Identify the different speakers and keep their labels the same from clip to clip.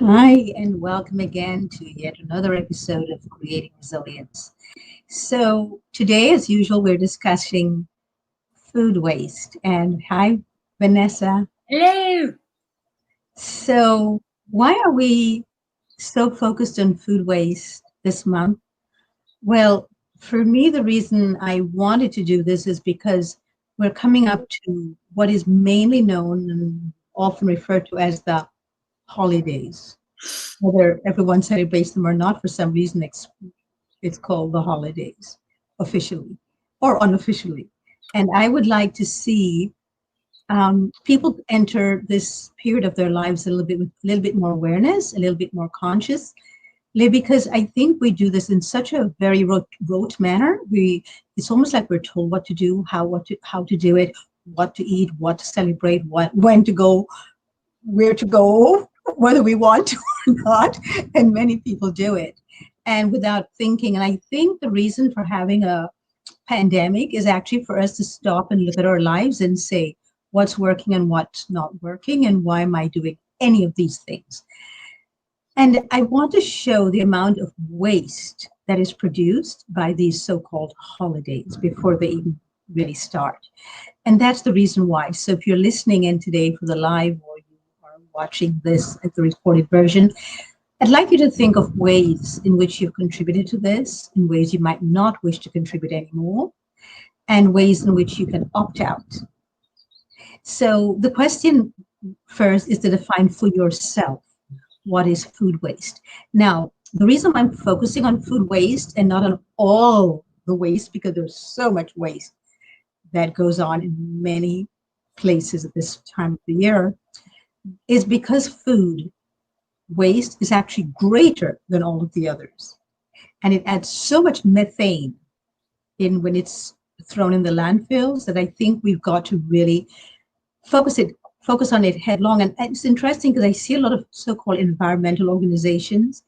Speaker 1: Hi, and welcome again to yet another episode of Creating Resilience. So, today, as usual, we're discussing food waste. And hi, Vanessa.
Speaker 2: Hello.
Speaker 1: So, why are we so focused on food waste this month? Well, for me, the reason I wanted to do this is because we're coming up to what is mainly known and often referred to as the holidays. Whether everyone celebrates them or not, for some reason, it's called the holidays officially or unofficially. And I would like to see people enter this period of their lives a little bit more awareness, a little bit more conscious, because I think we do this in such a very rote manner. It's almost like we're told what to do, how to do it, what to eat, what to celebrate, when to go, where to go, whether we want to or not. And many people do it. And without thinking. And I think the reason for having a pandemic is actually for us to stop and look at our lives and say, what's working and what's not working, and why am I doing any of these things? And I want to show the amount of waste that is produced by these so-called holidays before they even really start. And that's the reason why. So if you're listening in today for the live or you are watching this at the recorded version, I'd like you to think of ways in which you've contributed to this, in ways you might not wish to contribute anymore, and ways in which you can opt out. So the question first is to define for yourself what is food waste. Now, the reason I'm focusing on food waste and not on all the waste, because there's so much waste that goes on in many places at this time of the year, is because food waste is actually greater than all of the others. And it adds so much methane in when it's thrown in the landfills that I think we've got to really focus it focus on it headlong. And it's interesting because I see a lot of so-called environmental organizations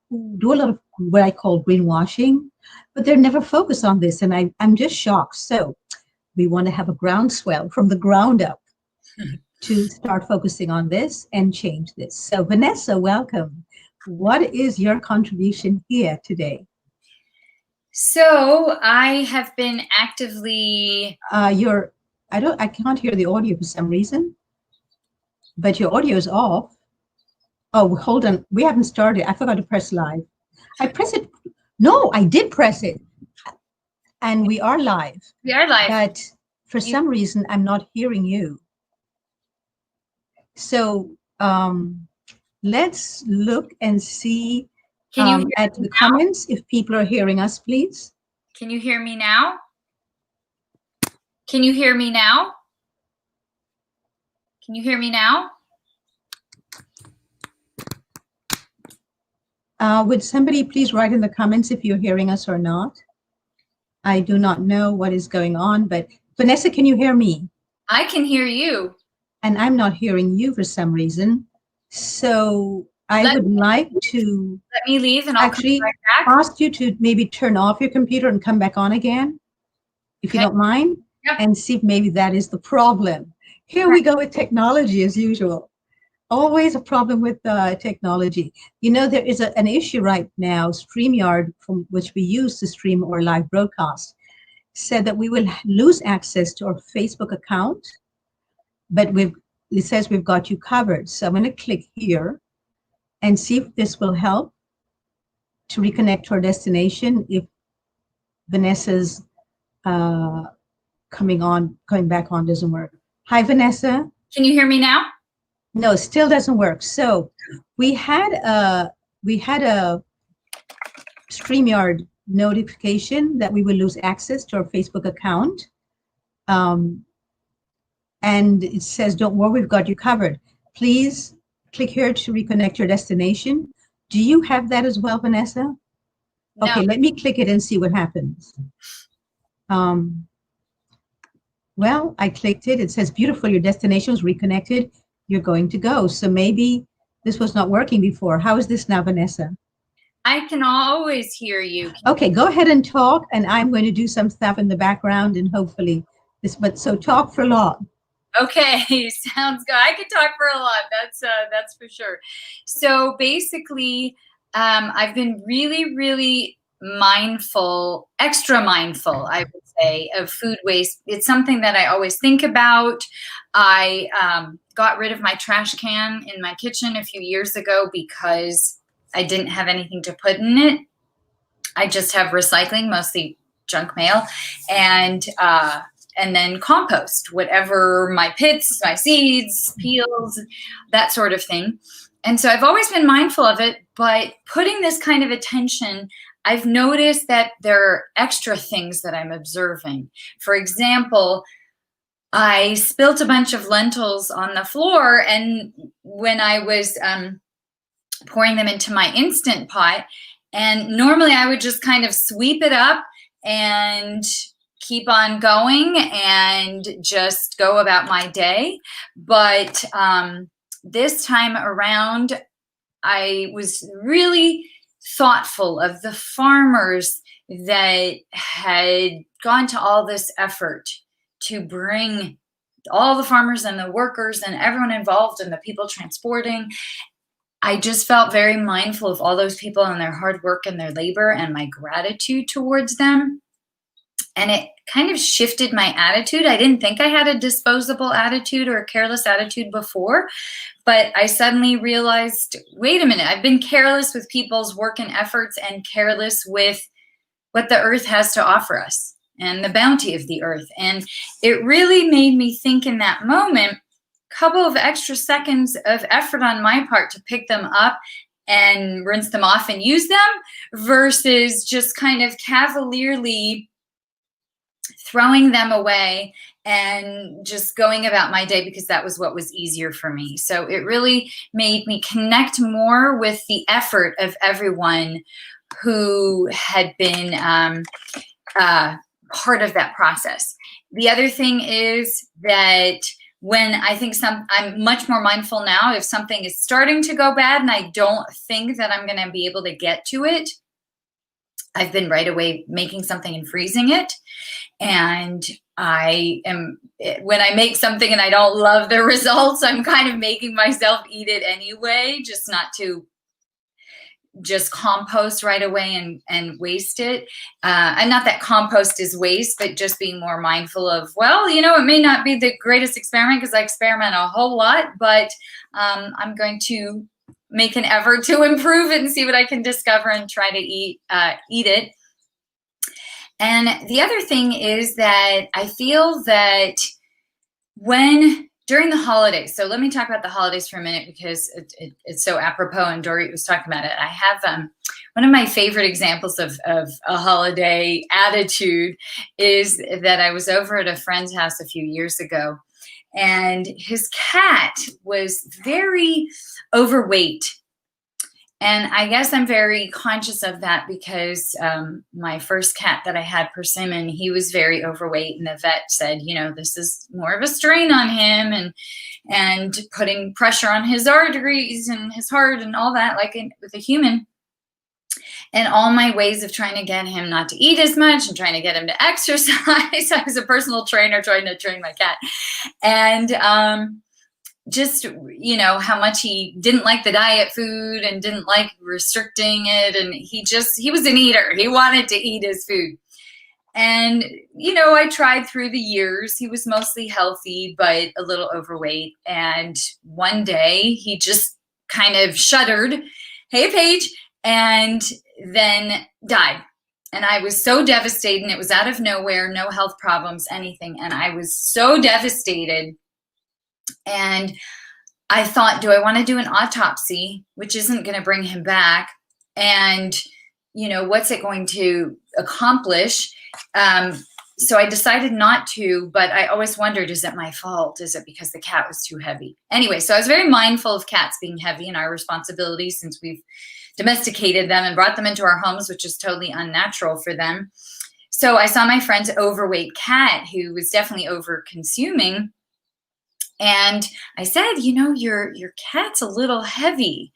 Speaker 1: who do a lot of what I call greenwashing, but they're never focused on this. And I'm just shocked. So we want to have a groundswell from the ground up to start focusing on this and change this. So Vanessa, welcome. What is your contribution here today?
Speaker 2: So I have been actively.
Speaker 1: I can't hear the audio for some reason, but your audio is off. Oh, hold on. We haven't started. I forgot to press live. I press it. No, I did press it. And we are live.
Speaker 2: We are live.
Speaker 1: But for some reason, I'm not hearing you. So let's look and see at the comments if people are hearing us, please.
Speaker 2: Can you hear me now? Can you hear me now? Can you hear me now?
Speaker 1: Would somebody please write in the comments if you're hearing us or not? I do not know what is going on, but Vanessa, can you hear me?
Speaker 2: I can hear you.
Speaker 1: And I'm not hearing you for some reason. So I would like to
Speaker 2: let me leave and I'll
Speaker 1: actually
Speaker 2: come right back.
Speaker 1: Ask you to maybe turn off your computer and come back on again, if you don't mind, and see if maybe that is the problem. Here we go with technology as usual. Always a problem with technology. You know, there is an issue right now, StreamYard, from which we use to stream our live broadcast, said that we will lose access to our Facebook account, but it says we've got you covered. So I'm going to click here and see if this will help to reconnect to our destination if Vanessa's coming back on doesn't work. Hi, Vanessa.
Speaker 2: Can you hear me now?
Speaker 1: No, still doesn't work. So we had a StreamYard notification that we will lose access to our Facebook account. And it says, don't worry, we've got you covered. Please click here to reconnect your destination. Do you have that as well, Vanessa?
Speaker 2: No.
Speaker 1: Okay, let me click it and see what happens. Well, I clicked it. It says, beautiful, your destination is reconnected. You're going to go. So maybe this was not working before. How is this now, Vanessa?
Speaker 2: I can always hear you.
Speaker 1: Okay, go ahead and talk, and I'm going to do some stuff in the background and hopefully this, but so talk for long.
Speaker 2: Okay, sounds good. I could talk for a lot. That's for sure. So basically, I've been really, really mindful, extra mindful, I would say, of food waste. It's something that I always think about. I got rid of my trash can in my kitchen a few years ago because I didn't have anything to put in it. I just have recycling, mostly junk mail, and then compost, whatever my pits, my seeds, peels, that sort of thing. And so I've always been mindful of it, but putting this kind of attention, I've noticed that there are extra things that I'm observing. For example, I spilt a bunch of lentils on the floor, and when I was pouring them into my Instant Pot, and normally I would just kind of sweep it up and keep on going and just go about my day. But this time around, I was really thoughtful of the farmers that had gone to all this effort to bring all the farmers and the workers and everyone involved and the people transporting. I just felt very mindful of all those people and their hard work and their labor and my gratitude towards them. And it kind of shifted my attitude. I didn't think I had a disposable attitude or a careless attitude before, but I suddenly realized, wait a minute, I've been careless with people's work and efforts and careless with what the earth has to offer us and the bounty of the earth. And it really made me think in that moment, couple of extra seconds of effort on my part to pick them up and rinse them off and use them versus just kind of cavalierly throwing them away and just going about my day because that was what was easier for me. So it really made me connect more with the effort of everyone who had been part of that process. The other thing is that when I think I'm much more mindful now, if something is starting to go bad and I don't think that I'm going to be able to get to it, I've been right away making something and freezing it. And when I make something and I don't love the results, I'm kind of making myself eat it anyway, just not to just compost right away and waste it. And not that compost is waste, but just being more mindful of, well, it may not be the greatest experiment because I experiment a whole lot, but I'm going to make an effort to improve it and see what I can discover and try to eat it. And the other thing is that I feel that during the holidays, so let me talk about the holidays for a minute because it's so apropos, and Dory was talking about it. I have one of my favorite examples of a holiday attitude is that I was over at a friend's house a few years ago, and his cat was very overweight. And I guess I'm very conscious of that because my first cat that I had, Persimmon, he was very overweight, and the vet said, this is more of a strain on him and putting pressure on his arteries and his heart and all that, like with a human. And all my ways of trying to get him not to eat as much and trying to get him to exercise. I was a personal trainer trying to train my cat. And just, how much he didn't like the diet food and didn't like restricting it. And he was an eater. He wanted to eat his food. And, I tried through the years. He was mostly healthy, but a little overweight. And one day he just kind of shuddered, "Hey, Paige," and then died. And I was so devastated, and it was out of nowhere, no health problems, anything. And I was so devastated. And I thought, do I want to do an autopsy, which isn't going to bring him back? And, what's it going to accomplish? So I decided not to, but I always wondered, is it my fault? Is it because the cat was too heavy? Anyway, so I was very mindful of cats being heavy and our responsibility since we've domesticated them and brought them into our homes, which is totally unnatural for them. So I saw my friend's overweight cat who was definitely over consuming. And I said, your cat's a little heavy.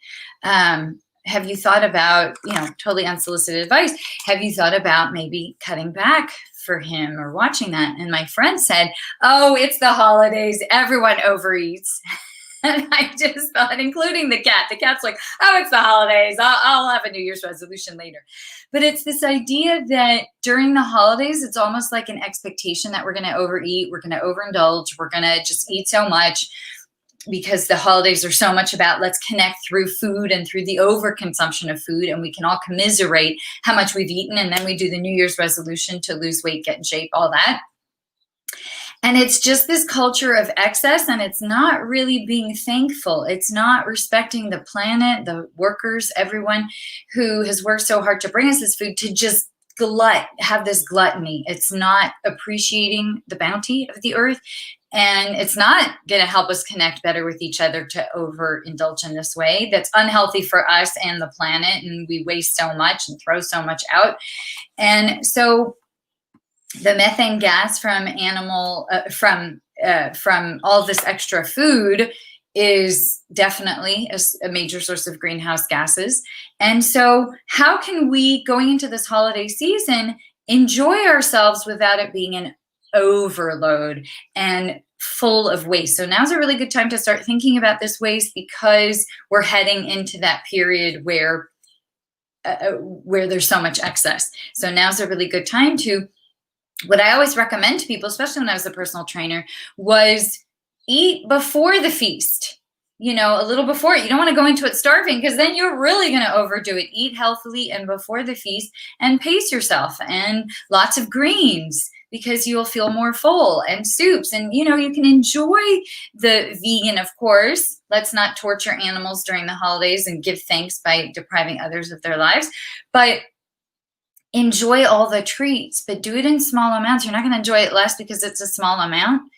Speaker 2: Have you thought about, totally unsolicited advice, have you thought about maybe cutting back for him or watching that. And my friend said, oh, it's the holidays. Everyone overeats. And I just thought, including the cat. The cat's like, oh, it's the holidays. I'll have a New Year's resolution later. But it's this idea that during the holidays, it's almost like an expectation that we're going to overeat. We're going to overindulge. We're going to just eat so much because the holidays are so much about let's connect through food and through the overconsumption of food. And we can all commiserate how much we've eaten. And then we do the New Year's resolution to lose weight, get in shape, all that. And it's just this culture of excess, and it's not really being thankful. It's not respecting the planet, the workers, everyone who has worked so hard to bring us this food, to just have this gluttony. It's not appreciating the bounty of the earth, and it's not going to help us connect better with each other to overindulge in this way. That's unhealthy for us and the planet, and we waste so much and throw so much out. And so the methane gas from from all this extra food is definitely a major source of greenhouse gases. And so how can we, going into this holiday season, enjoy ourselves without it being an overload and full of waste? So now's a really good time to start thinking about this waste, because we're heading into that period where there's so much excess. So now's a really good time to, what I always recommend to people, especially when I was a personal trainer, was eat before the feast, a little before. You don't want to go into it starving, because then you're really going to overdo it. Eat healthily and before the feast, and pace yourself, and lots of greens, because you'll feel more full, and soups. And, you can enjoy the vegan, of course. Let's not torture animals during the holidays and give thanks by depriving others of their lives. But enjoy all the treats, but do it in small amounts. You're not going to enjoy it less because it's a small amount.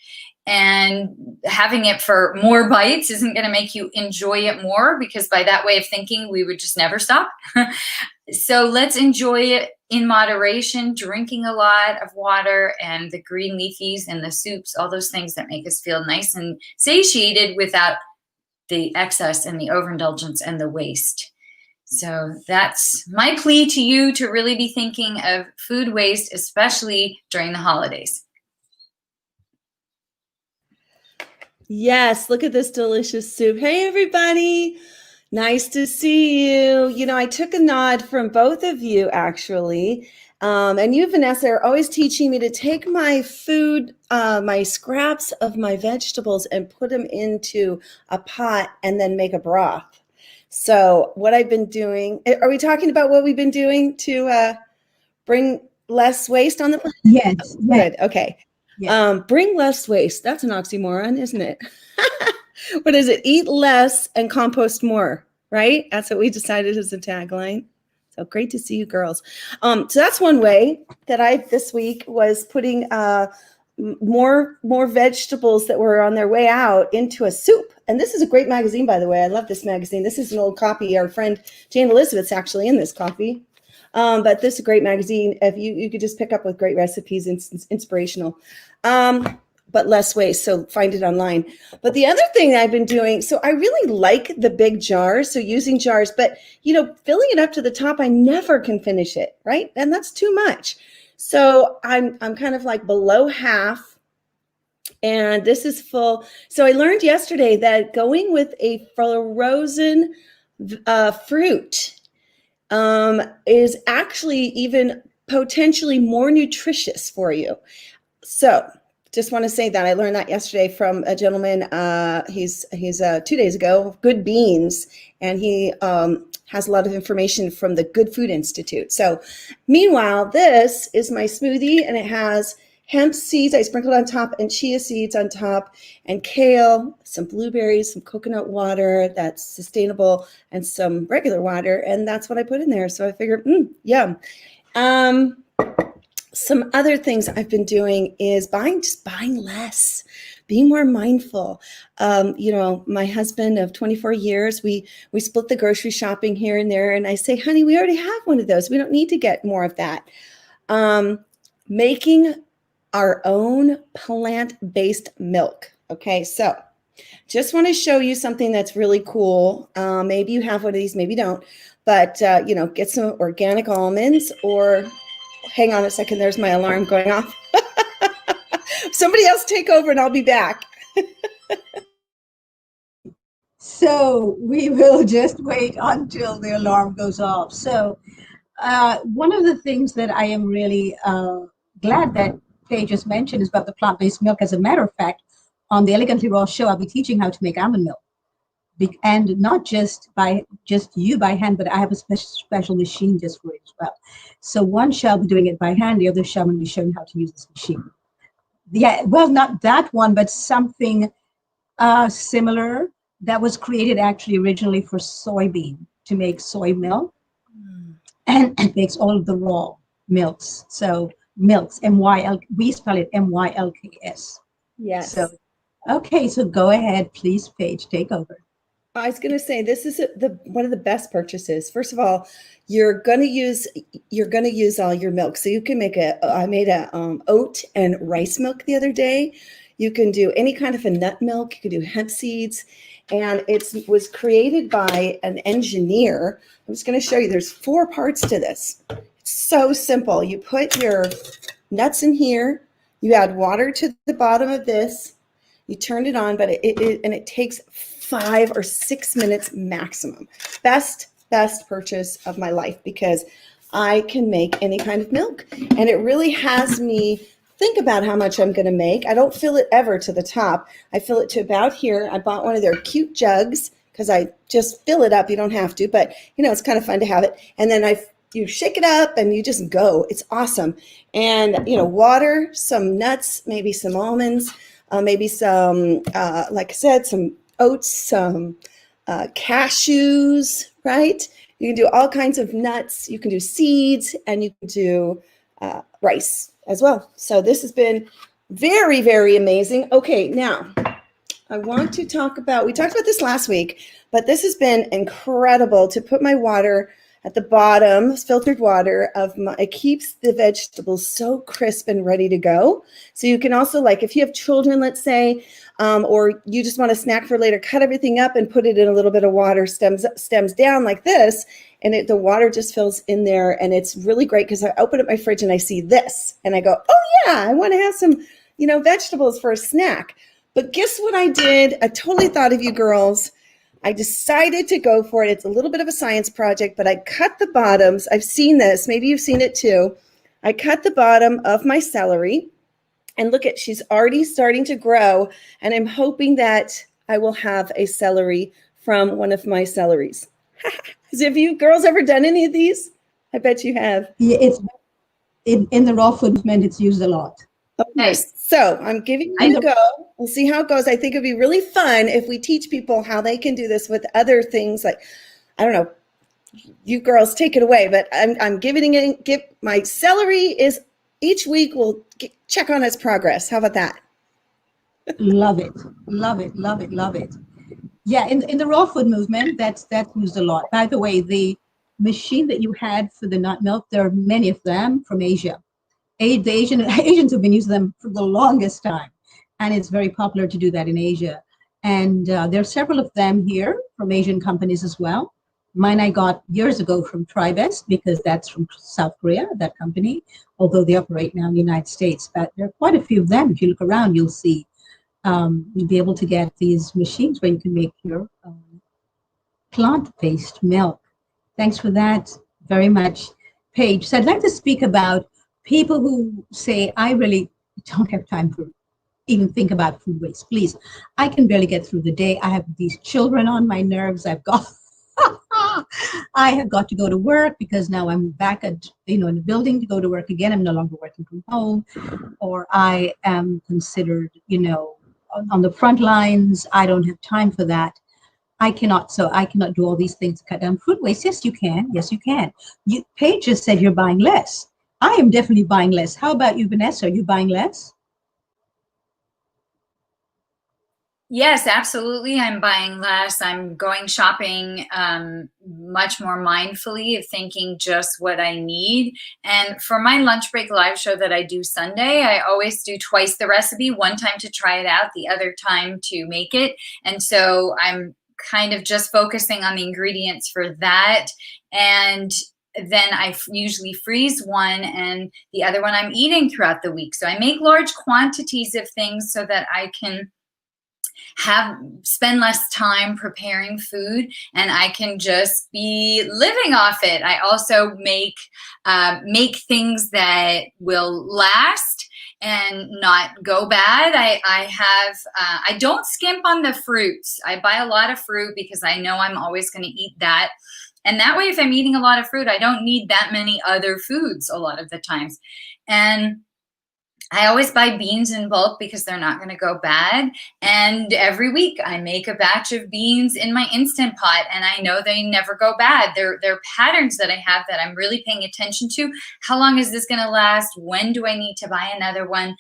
Speaker 2: And having it for more bites isn't going to make you enjoy it more, because by that way of thinking, we would just never stop. So let's enjoy it in moderation, drinking a lot of water and the green leafies and the soups, all those things that make us feel nice and satiated without the excess and the overindulgence and the waste. So that's my plea to you, to really be thinking of food waste, especially during the holidays.
Speaker 3: Yes, look at this delicious soup. Hey, everybody. Nice to see you. I took a nod from both of you, actually. And you, Vanessa, are always teaching me to take my food, my scraps of my vegetables, and put them into a pot and then make a broth. So what I've been doing, are we talking about what we've been doing to bring less waste on the planet?
Speaker 1: Yes.
Speaker 3: Good. Okay.
Speaker 1: Yes.
Speaker 3: Bring less waste. That's an oxymoron, isn't it? What is it? Eat less and compost more, right? That's what we decided as a tagline. So great to see you girls. So that's one way that I this week was putting more vegetables that were on their way out into a soup. And this is a great magazine, by the way. I love this magazine. This is an old copy. Our friend Jane Elizabeth's actually in this copy. But this is a great magazine. If you could just pick up with great recipes and inspirational, but less waste. So find it online. But the other thing I've been doing, so I really like the big jars. So using jars, but filling it up to the top, I never can finish it, right? And that's too much. So I'm kind of like below half. And this is full. So I learned yesterday that going with a frozen fruit is actually even potentially more nutritious for you. So just want to say that I learned that yesterday from a gentleman. He's 2 days ago, Good Beans, and he has a lot of information from the Good Food Institute. So meanwhile, this is my smoothie, and it has hemp seeds I sprinkled on top, and chia seeds on top, and kale, some blueberries, some coconut water that's sustainable, and some regular water. And that's what I put in there. So I figured, yum. Some other things I've been doing is buying less, being more mindful. My husband of 24 years, we split the grocery shopping here and there. And I say, honey, we already have one of those. We don't need to get more of that. Making our own plant-based milk. Okay, so just want to show you something that's really cool. Maybe you have one of these, maybe you don't, but get some organic almonds, or hang on a second. There's my alarm going off. Somebody else take over and I'll be back.
Speaker 1: So we will just wait until the alarm goes off. So one of the things that I am really glad that Paige just mentioned is about the plant-based milk. As a matter of fact, on the Elegantly Raw show, I'll be teaching how to make almond milk. And not just by hand, but I have a special machine just for it as well. So one shall be doing it by hand, the other shall be showing how to use this machine. Yeah, well, not that one, but something similar that was created actually originally for soybean to make soy milk, and it makes all of the raw milks. So milks, MYL, we spell it MYLKS.
Speaker 3: Yes.
Speaker 1: So, okay, so go ahead, please, Paige, take over.
Speaker 3: I was going to say this is one of the best purchases. First of all, you're going to use all your milk. So you can make I made a oat and rice milk the other day. You can do any kind of a nut milk. You can do hemp seeds, and it was created by an engineer. I'm just going to show you. There's 4 parts to this. It's so simple. You put your nuts in here. You add water to the bottom of this. You turn it on, but it takes 5 or 6 minutes maximum. Best purchase of my life, because I can make any kind of milk, and it really has me think about how much I'm going to make. I don't fill it ever to the top. I fill it to about here. I bought one of their cute jugs because I just fill it up. You don't have to, but it's kind of fun to have it. And then you shake it up and you just go. It's awesome. And water, some nuts, maybe some almonds, maybe some, like I said, some oats, some cashews, right? You can do all kinds of nuts. You can do seeds, and you can do rice as well. So this has been very, very amazing. Okay, now I want to talk about, we talked about this last week, but this has been incredible to put my water at the bottom, filtered water it keeps the vegetables so crisp and ready to go. So you can also, like, if you have children, let's say, or you just want a snack for later, cut everything up and put it in a little bit of water, stems down like this, and the water just fills in there. And it's really great because I open up my fridge and I see this and I go, oh yeah, I want to have some, vegetables for a snack. But guess what I did? I totally thought of you girls. I decided to go for it. It's a little bit of a science project, but I cut the bottoms. I've seen this. Maybe you've seen it too. I cut the bottom of my celery, and look at, she's already starting to grow. And I'm hoping that I will have a celery from one of my celeries. Have you girls ever done any of these? I bet you have.
Speaker 1: Yeah, it's in the raw food movement, it's used a lot.
Speaker 3: Okay, nice. So I'm giving it a go. We'll see how it goes. I think it'd be really fun if we teach people how they can do this with other things. Like, I don't know, you girls take it away, but I'm giving it. My celery is each week. We'll check on its progress. How about that?
Speaker 1: Love it, love it, love it, love it. Yeah, in the raw food movement, that's used a lot. By the way, the machine that you had for the nut milk, there are many of them from Asia. The Asians have been using them for the longest time, and it's very popular to do that in Asia. And there are several of them here from Asian companies as well. Mine I got years ago from Plantbased, because that's from South Korea, that company, although they operate now in the United States. But there are quite a few of them. If you look around, you'll see. You'll be able to get these machines where you can make your plant-based milk. Thanks for that very much, Paige. So I'd like to speak about people who say, I really don't have time to even think about food waste. Please, I can barely get through the day. I have these children on my nerves. I have got to go to work because now I'm back at, in the building to go to work again. I'm no longer working from home, or I am considered, on the front lines. I don't have time for that. I cannot do all these things to cut down food waste. Yes, you can. Yes, you can. Paige just said you're buying less. I am definitely buying less. How about you, Vanessa? Are you buying less?
Speaker 2: Yes, absolutely. I'm buying less. I'm going shopping much more mindfully, of thinking just what I need. And for my lunch break live show that I do Sunday, I always do twice the recipe, one time to try it out, the other time to make it. And so I'm kind of just focusing on the ingredients for that. And then I usually freeze one, and the other one I'm eating throughout the week. So I make large quantities of things so that I can spend less time preparing food, and I can just be living off it. I also make things that will last and not go bad. I don't skimp on the fruits. I buy a lot of fruit because I know I'm always going to eat that. And that way, if I'm eating a lot of fruit, I don't need that many other foods a lot of the times. And I always buy beans in bulk because they're not going to go bad. And every week I make a batch of beans in my Instant Pot, and I know they never go bad. They're patterns that I have that I'm really paying attention to. How long is this going to last? When do I need to buy another one?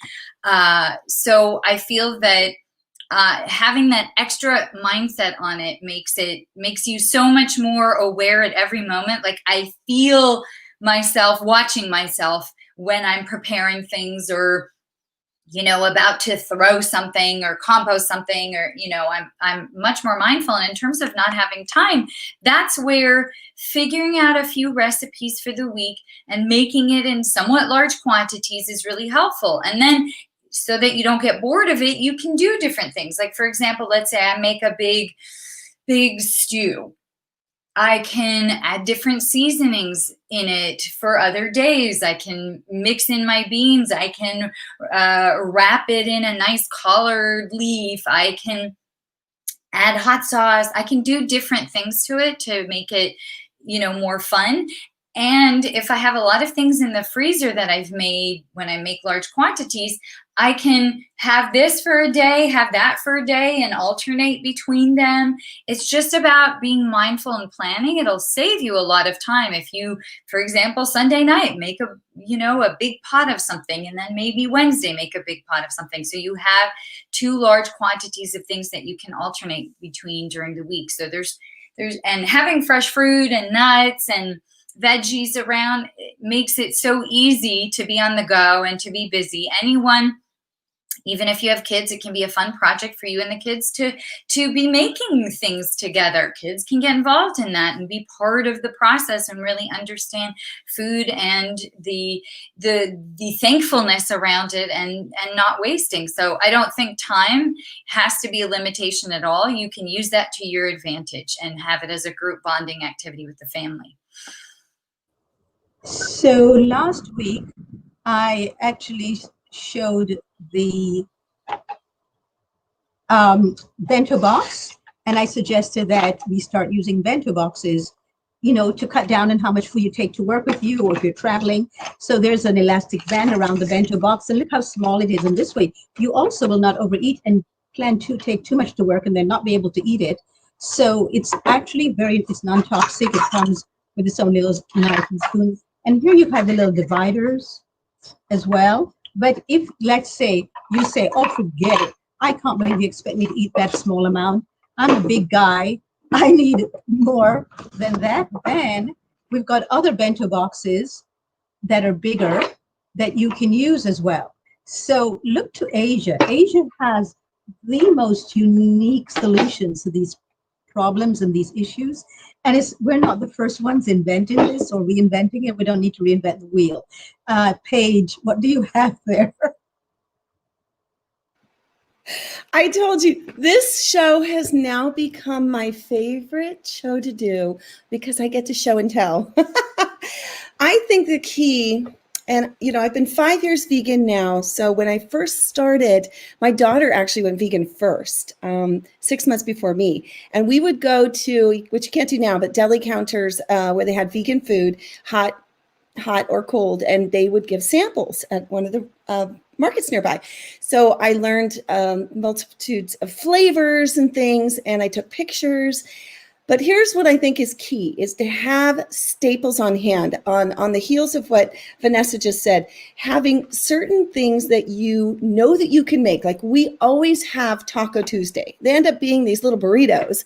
Speaker 2: So I feel that having that extra mindset on it makes you so much more aware at every moment. Like I feel myself watching myself when I'm preparing things, or about to throw something or compost something, or I'm much more mindful. And in terms of not having time, that's where figuring out a few recipes for the week and making it in somewhat large quantities is really helpful. And then, so that you don't get bored of it, you can do different things. Like, for example, let's say I make a big stew. I can add different seasonings in it for other days. I can mix in my beans. I can wrap it in a nice collared leaf. I can add hot sauce. I can do different things to it to make it, more fun. And if I have a lot of things in the freezer that I've made when I make large quantities, I can have this for a day, have that for a day, and alternate between them. It's just about being mindful and planning. It'll save you a lot of time. If you, for example, Sunday night, make a big pot of something, and then maybe Wednesday make a big pot of something. So you have two large quantities of things that you can alternate between during the week. So and having fresh fruit and nuts and veggies around, it makes it so easy to be on the go and to be busy. Anyone, even if you have kids, it can be a fun project for you and the kids to be making things together. Kids can get involved in that and be part of the process and really understand food and the thankfulness around it and not wasting. So I don't think time has to be a limitation at all. You can use that to your advantage and have it as a group bonding activity with the family.
Speaker 1: So last week, I actually showed the bento box, and I suggested that we start using bento boxes, to cut down on how much food you take to work with you, or if you're traveling. So there's an elastic band around the bento box, and look how small it is. And this way, you also will not overeat and plan to take too much to work and then not be able to eat it. So it's actually it's non-toxic. It comes with its own little knife and spoons. And here you have the little dividers as well. But if, let's say, you say, oh, forget it. I can't believe you expect me to eat that small amount. I'm a big guy. I need more than that. Then we've got other bento boxes that are bigger that you can use as well. So look to Asia. Asia has the most unique solutions to these problems and these issues. And we're not the first ones inventing this or reinventing it. We don't need to reinvent the wheel. Paige, what do you have there?
Speaker 3: I told you, this show has now become my favorite show to do because I get to show and tell. I think the key, and I've been 5 years vegan now. So when I first started, my daughter actually went vegan first, 6 months before me. And we would go to, which you can't do now, but deli counters where they had vegan food, hot or cold, and they would give samples at one of the markets nearby. So I learned multitudes of flavors and things, and I took pictures. But here's what I think is key, is to have staples on hand on the heels of what Vanessa just said, having certain things that you know that you can make. Like we always have Taco Tuesday. They end up being these little burritos,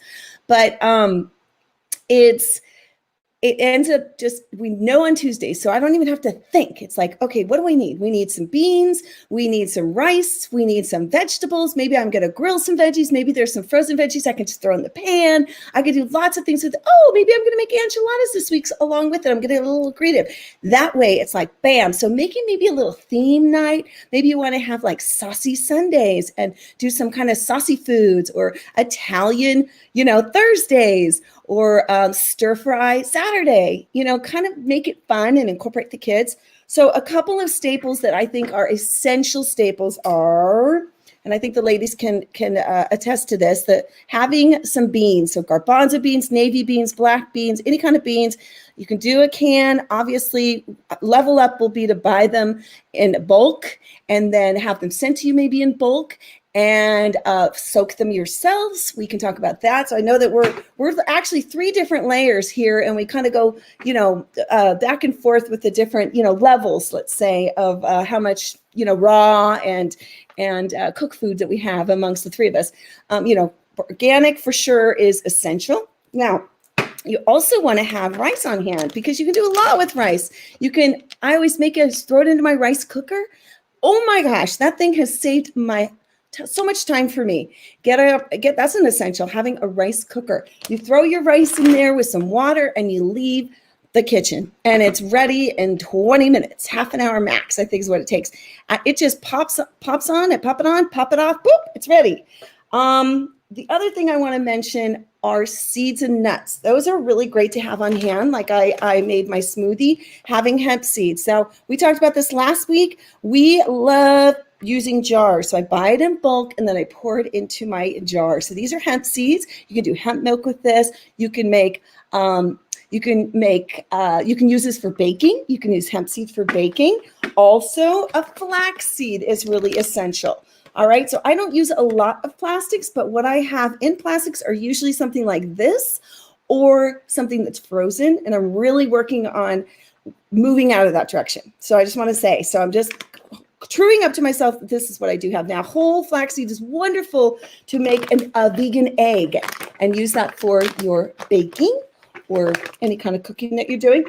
Speaker 3: but it's it ends up just, we know on Tuesdays, so I don't even have to think. It's like, okay, what do we need? We need some beans, we need some rice, we need some vegetables. Maybe I'm going to grill some veggies. Maybe there's some frozen veggies I can just throw in the pan. I could do lots of things with, oh, maybe I'm going to make enchiladas this week along with it. I'm going to get a little creative. That way it's like, bam. So making maybe a little theme night. Maybe you want to have like saucy Sundays and do some kind of saucy foods, or Italian, Thursdays, or stir fry Saturday, kind of make it fun and incorporate the kids. So a couple of staples that I think are essential staples are, and I think the ladies can attest to this, that having some beans, so garbanzo beans, navy beans, black beans, any kind of beans. You can do a can. Obviously, level up will be to buy them in bulk and then have them sent to you maybe in bulk, and soak them yourselves. We can talk about that. So I know that we're actually 3 different layers here, and we kind of go, back and forth with the different, levels, let's say, of how much, raw and cooked food that we have amongst the 3 of us. Organic for sure is essential. Now, you also want to have rice on hand, because you can do a lot with rice. I always throw it into my rice cooker. Oh my gosh, that thing has saved so much time for me. That's an essential, having a rice cooker. You throw your rice in there with some water and you leave the kitchen, and it's ready in 20 minutes, half an hour max, I think is what it takes. It just pops on, pop it on, pop it off, boop, it's ready. The other thing I want to mention are seeds and nuts. Those are really great to have on hand. Like I made my smoothie having hemp seeds. So we talked about this last week. We love using jars. So I buy it in bulk and then I pour it into my jar. So these are hemp seeds. You can do hemp milk with this. You can use this for baking. You can use hemp seeds for baking. Also, a flax seed is really essential. All right, so I don't use a lot of plastics, but what I have in plastics are usually something like this or something that's frozen, and I'm really working on moving out of that direction. So I just want to say, so I'm just truing up to myself that this is what I do have now. Whole flaxseed is wonderful to make a vegan egg and use that for your baking or any kind of cooking that you're doing.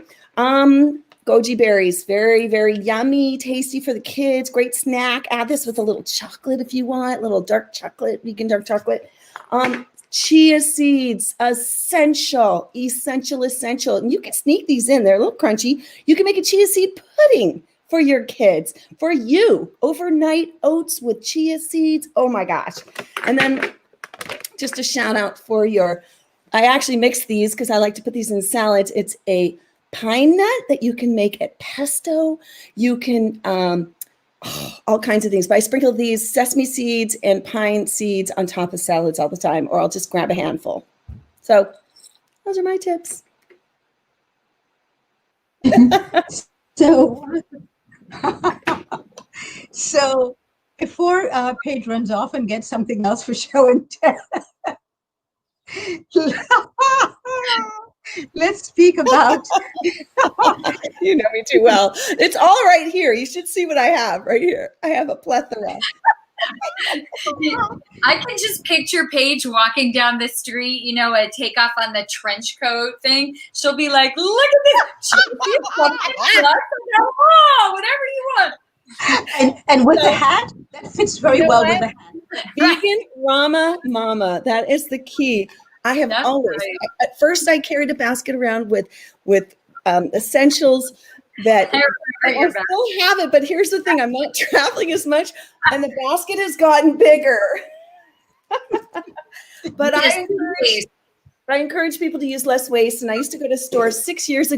Speaker 3: Goji berries, very, very yummy, tasty for the kids. Great snack. Add this with a little chocolate if you want, little dark chocolate, vegan dark chocolate. Chia seeds, essential. And you can sneak these in. They're a little crunchy. You can make a chia seed pudding for your kids, for you. Overnight oats with chia seeds. Oh my gosh. And then just a shout out for I actually mix these because I like to put these in salads. It's a pine nut that you can make at pesto. You can, all kinds of things. But I sprinkle these sesame seeds and pine seeds on top of salads all the time, or I'll just grab a handful. So those are my tips.
Speaker 1: So before Paige runs off and gets something else for show and tell, let's speak about.
Speaker 3: You know me too well. It's all right here. You should see what I have right here. I have a plethora.
Speaker 2: I can just picture Paige walking down the street, a takeoff on the trench coat thing. She'll be like, look at this. Whatever you want.
Speaker 1: And with the hat, that fits very well with the hat.
Speaker 3: Vegan Rama Mama. That is the key. I have always, at first I carried a basket around with essentials that I still have it, but here's the thing, I'm not traveling as much and the basket has gotten bigger. But I encourage people to use less waste. And I used to go to stores 7 years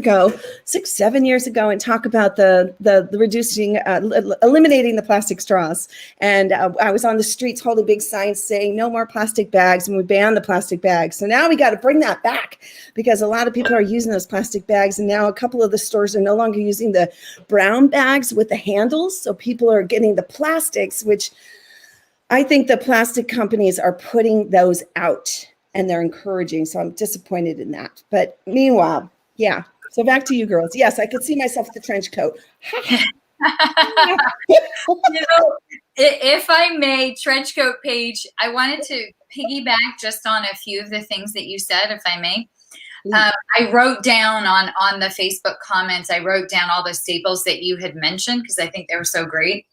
Speaker 3: ago, and talk about the reducing, eliminating the plastic straws. And I was on the streets holding big signs saying no more plastic bags, and we banned the plastic bags. So now we got to bring that back because a lot of people are using those plastic bags. And now a couple of the stores are no longer using the brown bags with the handles. So people are getting the plastics, which I think the plastic companies are putting those out. And they're encouraging. So I'm disappointed in that. But meanwhile, yeah. So back to you girls. Yes, I could see myself with the trench coat.
Speaker 2: If I may, trench coat Paige, I wanted to piggyback just on a few of the things that you said, if I may. I wrote down on the Facebook comments, I wrote down all the staples that you had mentioned because I think they were so great.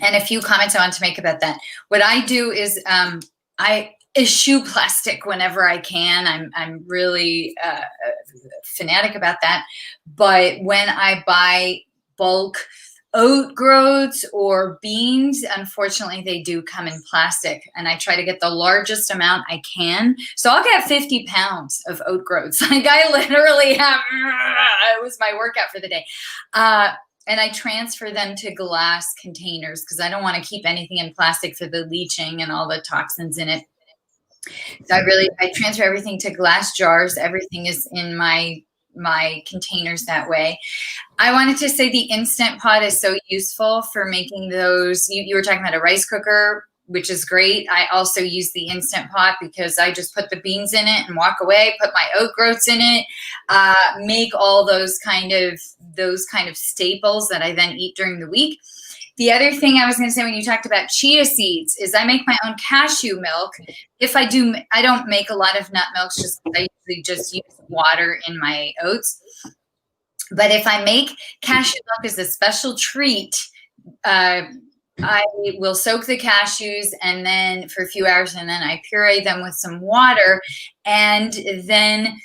Speaker 2: And a few comments I want to make about that. What I do is I eschew plastic whenever I can. I'm really fanatic about that. But when I buy bulk oat groats or beans, unfortunately, they do come in plastic. And I try to get the largest amount I can. So I'll get 50 pounds of oat groats. Like I literally have, it was my workout for the day. And I transfer them to glass containers because I don't want to keep anything in plastic for the leaching and all the toxins in it. So I transfer everything to glass jars. Everything is in my containers that way. I wanted to say the Instant Pot is so useful for making those. You were talking about a rice cooker, which is great. I also use the Instant Pot because I just put the beans in it and walk away, put my oat groats in it, make all those kind of staples that I then eat during the week. The other thing I was going to say when you talked about chia seeds is I make my own cashew milk. If I do, I don't make a lot of nut milks just because I usually just use water in my oats. But if I make cashew milk as a special treat, I will soak the cashews and then for a few hours, and then I puree them with some water, and then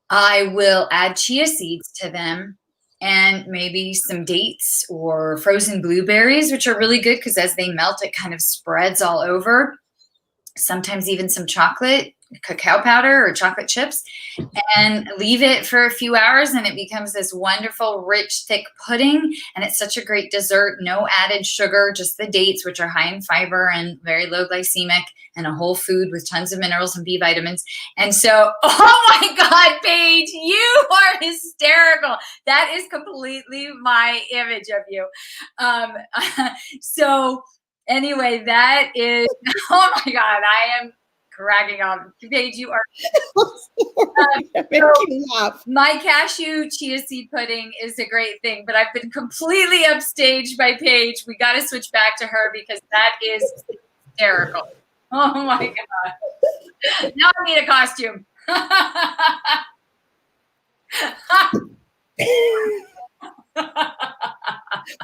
Speaker 2: I will add chia seeds to them and maybe some dates or frozen blueberries, which are really good because as they melt, it kind of spreads all over. Sometimes even some chocolate, cacao powder or chocolate chips, and leave it for a few hours and it becomes this wonderful, rich, thick pudding. And it's such a great dessert. No added sugar, just the dates, which are high in fiber and very low glycemic, and a whole food with tons of minerals and B vitamins. And so, oh my God, Paige, you are hysterical. That is completely my image of you. So anyway, that is, oh my God, I am cracking up. Paige, you are. My cashew chia seed pudding is a great thing, but I've been completely upstaged by Paige. We got to switch back to her because that is hysterical. Oh my God. Now I need a costume.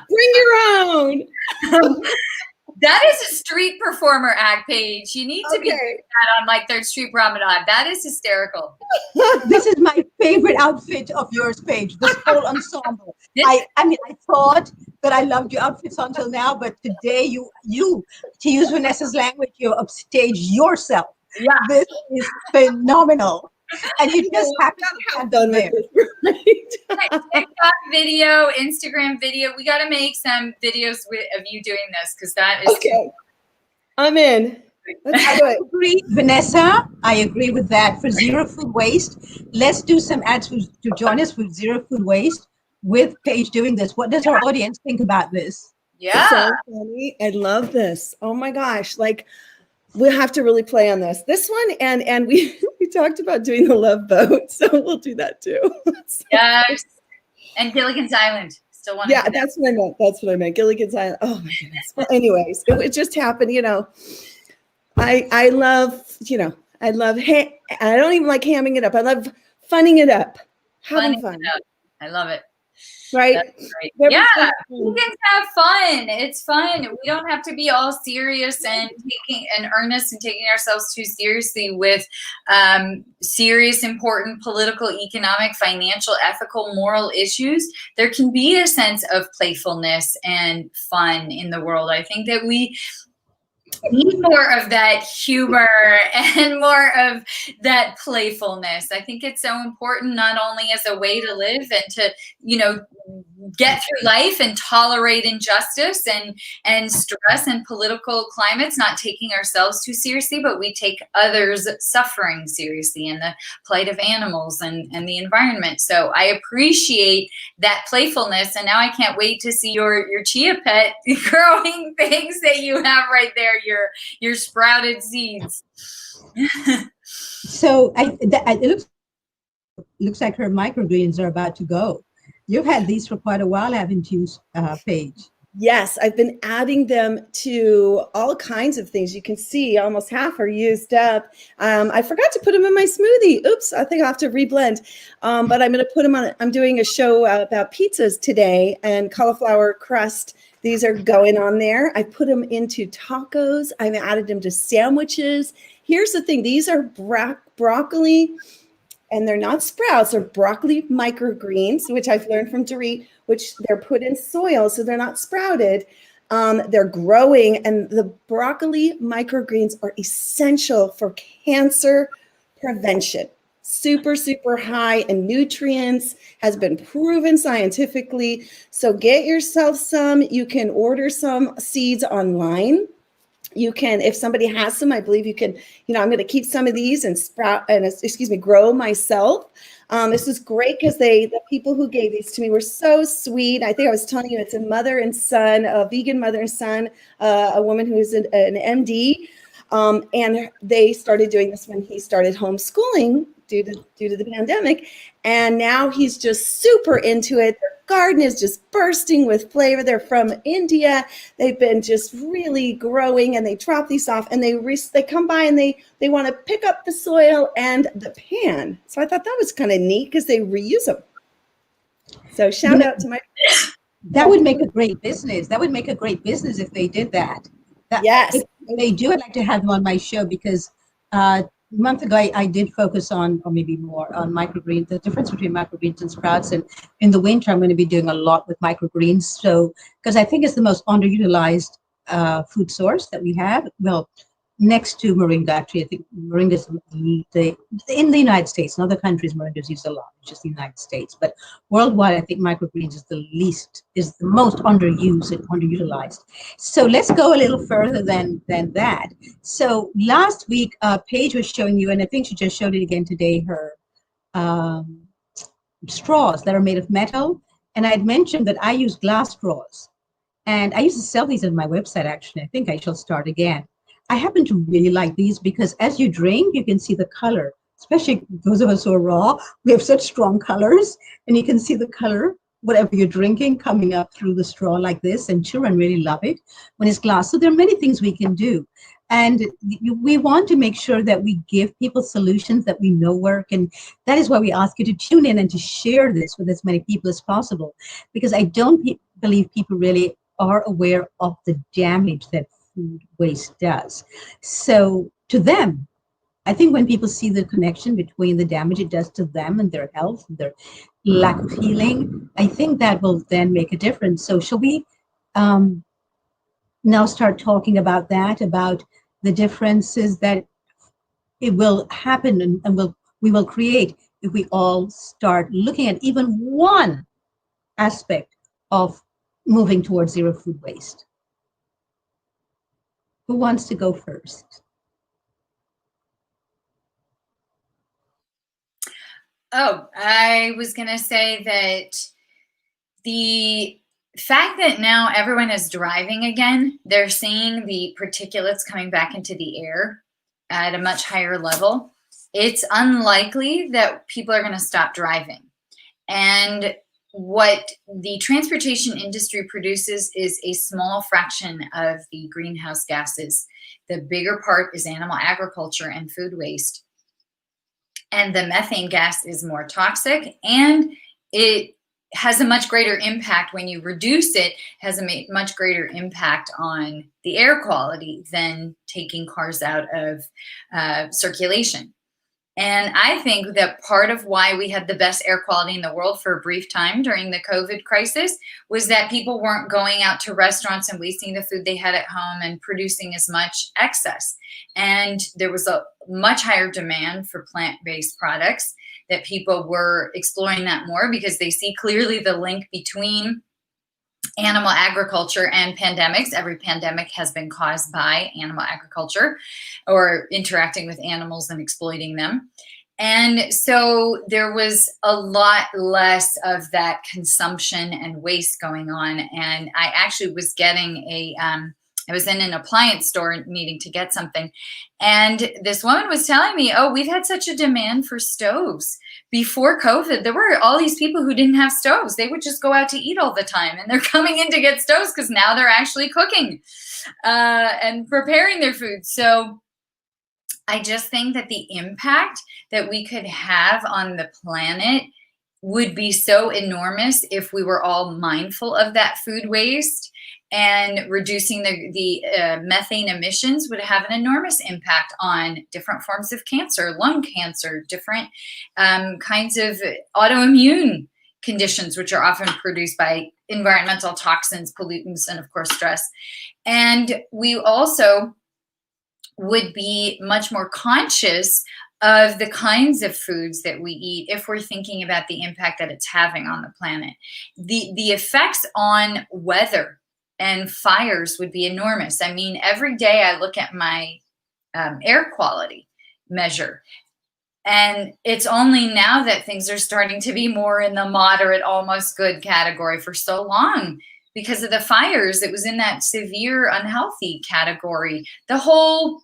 Speaker 3: Bring your own.
Speaker 2: That is a street performer act, Paige. You need to be doing that on like 3rd Street Promenade. That is hysterical.
Speaker 1: This is my favorite outfit of yours, Paige. This whole ensemble. I mean, I thought that I loved your outfits until now, but today you, to use Vanessa's language, you upstage yourself.
Speaker 2: Yeah.
Speaker 1: This is phenomenal. And you just happen to have done there.
Speaker 2: TikTok video, Instagram video. We got to make some videos of you doing this because that is
Speaker 3: okay. I'm in.
Speaker 1: I agree, Vanessa. I agree with that. For zero food waste, let's do some ads to join us with zero food waste with Paige doing this. What does our audience think about this?
Speaker 2: Yeah,
Speaker 3: so funny. I love this. Oh my gosh! Like, we'll have to really play on this one, and we talked about doing the love boat, so we'll do that too. So,
Speaker 2: yes, and Gilligan's Island. Still want.
Speaker 3: Yeah, that's what I meant. That's what I meant. Gilligan's Island. Oh my goodness. Well, anyways, it just happened. You know, I love. You know, I love. I don't even like hamming it up. I love funning it up, having fun.
Speaker 2: I love it.
Speaker 3: Right?
Speaker 2: Yeah, we can have fun. It's fun. We don't have to be all serious and earnest and taking ourselves too seriously with serious, important political, economic, financial, ethical, moral issues. There can be a sense of playfulness and fun in the world. I think that we need more of that humor and more of that playfulness. I think it's so important, not only as a way to live and to, you know, get through life and tolerate injustice and stress and political climates, not taking ourselves too seriously, but we take others' suffering seriously and the plight of animals and the environment. So I appreciate that playfulness. And now I can't wait to see your chia pet growing things that you have right there, your sprouted seeds.
Speaker 1: So it looks like her microgreens are about to go. You've had these for quite a while, haven't you, Paige?
Speaker 3: Yes, I've been adding them to all kinds of things. You can see almost half are used up. I forgot to put them in my smoothie. Oops, I think I'll have to reblend. But I'm going to put them on. I'm doing a show about pizzas today and cauliflower crust. These are going on there. I put them into tacos. I've added them to sandwiches. Here's the thing. These are broccoli, and they're not sprouts, they're broccoli microgreens, which I've learned from Dorit, which they're put in soil, so they're not sprouted. They're growing, and the broccoli microgreens are essential for cancer prevention. Super, super high in nutrients, has been proven scientifically. So get yourself some. You can order some seeds online. You can, if somebody has some, I believe you can, I'm going to keep some of these and grow myself. This is great because the people who gave these to me were so sweet. I think I was telling you, it's a mother and son, a vegan mother and son, a woman who is an MD. And they started doing this when he started homeschooling due to the pandemic. And now he's just super into it. Their garden is just bursting with flavor. They're from India. They've been just really growing, and they drop these off, and they come by and they want to pick up the soil and the pan. So I thought that was kind of neat because they reuse them. So shout out to my.
Speaker 1: That would make a great business. That would make a great business if they did that.
Speaker 3: Yes.
Speaker 1: If they do, I'd like to have them on my show because a month ago I did focus on, or maybe more, on microgreens, the difference between microgreens and sprouts. And in the winter, I'm going to be doing a lot with microgreens. So, because I think it's the most underutilized food source that we have. Well, next to moringa, actually, I think moringa is in the United States. In other countries, moringa is used a lot. It's just the United States. But worldwide, I think microgreens is the most underused and underutilized. So let's go a little further than that. So last week, Paige was showing you, and I think she just showed it again today, her straws that are made of metal. And I had mentioned that I use glass straws. And I used to sell these on my website, actually. I think I shall start again. I happen to really like these because as you drink, you can see the color, especially those of us who are raw. We have such strong colors, and you can see the color, whatever you're drinking, coming up through the straw like this. And children really love it when it's glass. So there are many things we can do. And we want to make sure that we give people solutions that we know work. And that is why we ask you to tune in and to share this with as many people as possible, because I don't believe people really are aware of the damage that food waste does. So to them, I think when people see the connection between the damage it does to them and their health, and their lack of healing, I think that will then make a difference. So shall we now start talking about that, about the differences that it will happen and we will create if we all start looking at even one aspect of moving towards zero food waste? Who wants to go first?
Speaker 2: Oh, I was going to say that the fact that now everyone is driving again, they're seeing the particulates coming back into the air at a much higher level. It's unlikely that people are going to stop driving. And what the transportation industry produces is a small fraction of the greenhouse gases. The bigger part is animal agriculture and food waste. And the methane gas is more toxic, and it has a much greater impact when you reduce it, has a much greater impact on the air quality than taking cars out of circulation. And I think that part of why we had the best air quality in the world for a brief time during the COVID crisis was that people weren't going out to restaurants and wasting the food they had at home and producing as much excess. And there was a much higher demand for plant-based products, that people were exploring that more because they see clearly the link between animal agriculture and pandemics. Every pandemic has been caused by animal agriculture or interacting with animals and exploiting them. And so there was a lot less of that consumption and waste going on. And I actually was getting I was in an appliance store needing to get something. And this woman was telling me, oh, we've had such a demand for stoves. Before COVID, there were all these people who didn't have stoves. They would just go out to eat all the time. And they're coming in to get stoves because now they're actually cooking and preparing their food. So I just think that the impact that we could have on the planet would be so enormous if we were all mindful of that food waste, and reducing the methane emissions would have an enormous impact on different forms of cancer, lung cancer, different kinds of autoimmune conditions, which are often produced by environmental toxins, pollutants, and of course stress. And we also would be much more conscious of the kinds of foods that we eat if we're thinking about the impact that it's having on the planet. The effects on weather and fires would be enormous. I mean, every day I look at my air quality measure, and it's only now that things are starting to be more in the moderate, almost good category. For so long, because of the fires, it was in that severe unhealthy category. The whole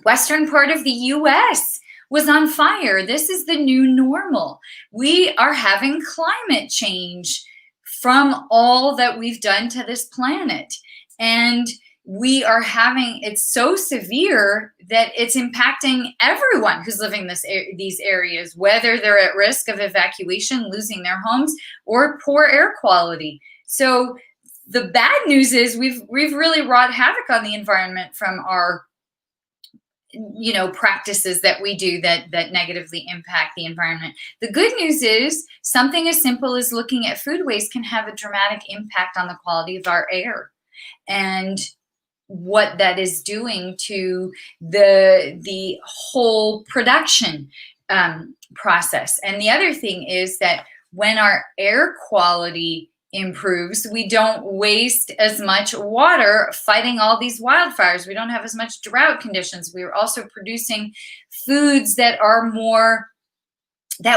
Speaker 2: western part of the US was on fire. This is the new normal. We are having climate change from all that we've done to this planet. And we are having, it's so severe that it's impacting everyone who's living these areas, whether they're at risk of evacuation, losing their homes, or poor air quality. So the bad news is we've really wrought havoc on the environment from our practices that we do that negatively impact the environment. The good news is something as simple as looking at food waste can have a dramatic impact on the quality of our air and what that is doing to the whole production process. And the other thing is that when our air quality improves, we don't waste as much water fighting all these wildfires. We don't have as much drought conditions. We are also producing foods that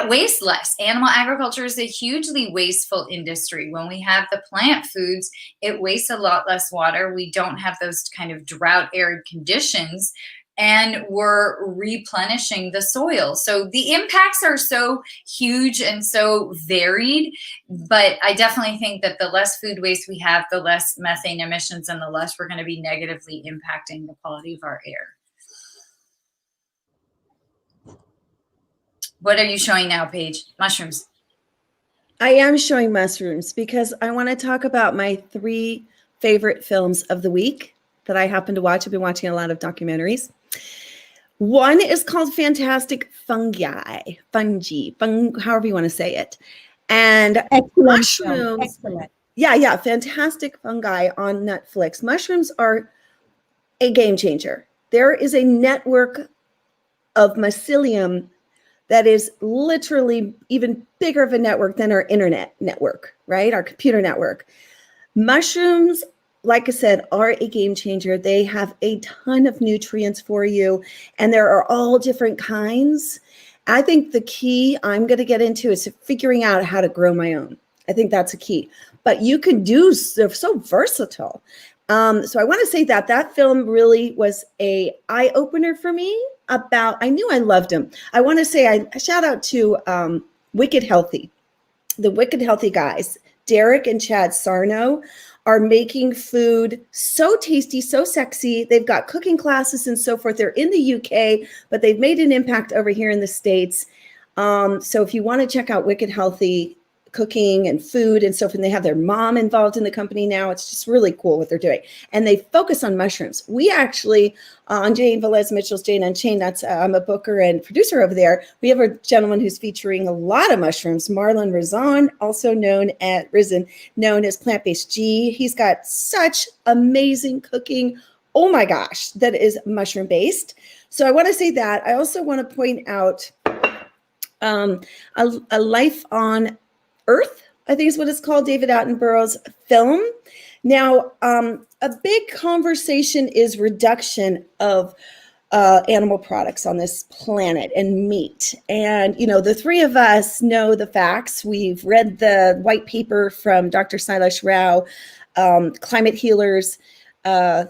Speaker 2: waste less. Animal agriculture is a hugely wasteful industry. When we have the plant foods, it wastes a lot less water. We don't have those kind of drought arid conditions, and we're replenishing the soil. So the impacts are so huge and so varied, but I definitely think that the less food waste we have, the less methane emissions, and the less we're going to be negatively impacting the quality of our air. What are you showing now, Paige? Mushrooms.
Speaker 3: I am showing mushrooms because I want to talk about my 3 favorite films of the week that I happen to watch. I've been watching a lot of documentaries. One is called Fantastic Fungi, however you want to say it. And
Speaker 1: Excellent.
Speaker 3: mushrooms.
Speaker 1: Excellent.
Speaker 3: Yeah, Fantastic Fungi on Netflix. Mushrooms are a game changer. There is a network of mycelium that is literally even bigger of a network than our internet network, right? Our computer network. Mushrooms, like I said, are a game changer. They have a ton of nutrients for you, and there are all different kinds. I think the key I'm going to get into is figuring out how to grow my own. I think that's a key. But you can do, they're so versatile. So I want to say that film really was a eye-opener for me I knew I loved him. I want to say I shout out to Wicked Healthy, the Wicked Healthy guys, Derek and Chad Sarno, are making food so tasty, so sexy. They've got cooking classes and so forth. They're in the UK, but they've made an impact over here in the States. So if you want to check out Wicked Healthy cooking and food and so forth, and they have their mom involved in the company now. It's just really cool what they're doing. And they focus on mushrooms. We actually, on Jane Velez Mitchell's Jane Unchained, I'm a booker and producer over there. We have a gentleman who's featuring a lot of mushrooms, Marlon Razan, also known as Plantbased G. He's got such amazing cooking. Oh my gosh, that is mushroom based. So I want to say that. I also want to point out a Life on Earth, I think is what it's called, David Attenborough's film. Now, a big conversation is reduction of animal products on this planet and meat. And, the 3 of us know the facts. We've read the white paper from Dr. Sailesh Rao, Climate Healers.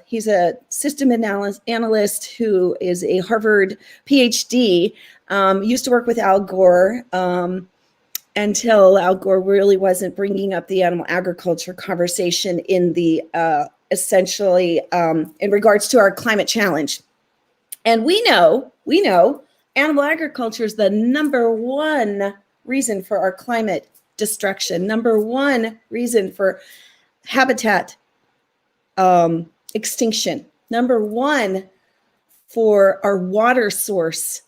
Speaker 3: He's a system analyst who is a Harvard PhD. Used to work with Al Gore until Al Gore really wasn't bringing up the animal agriculture conversation in the essentially in regards to our climate challenge. And we know animal agriculture is the number one reason for our climate destruction, number one reason for habitat extinction, number one for our water source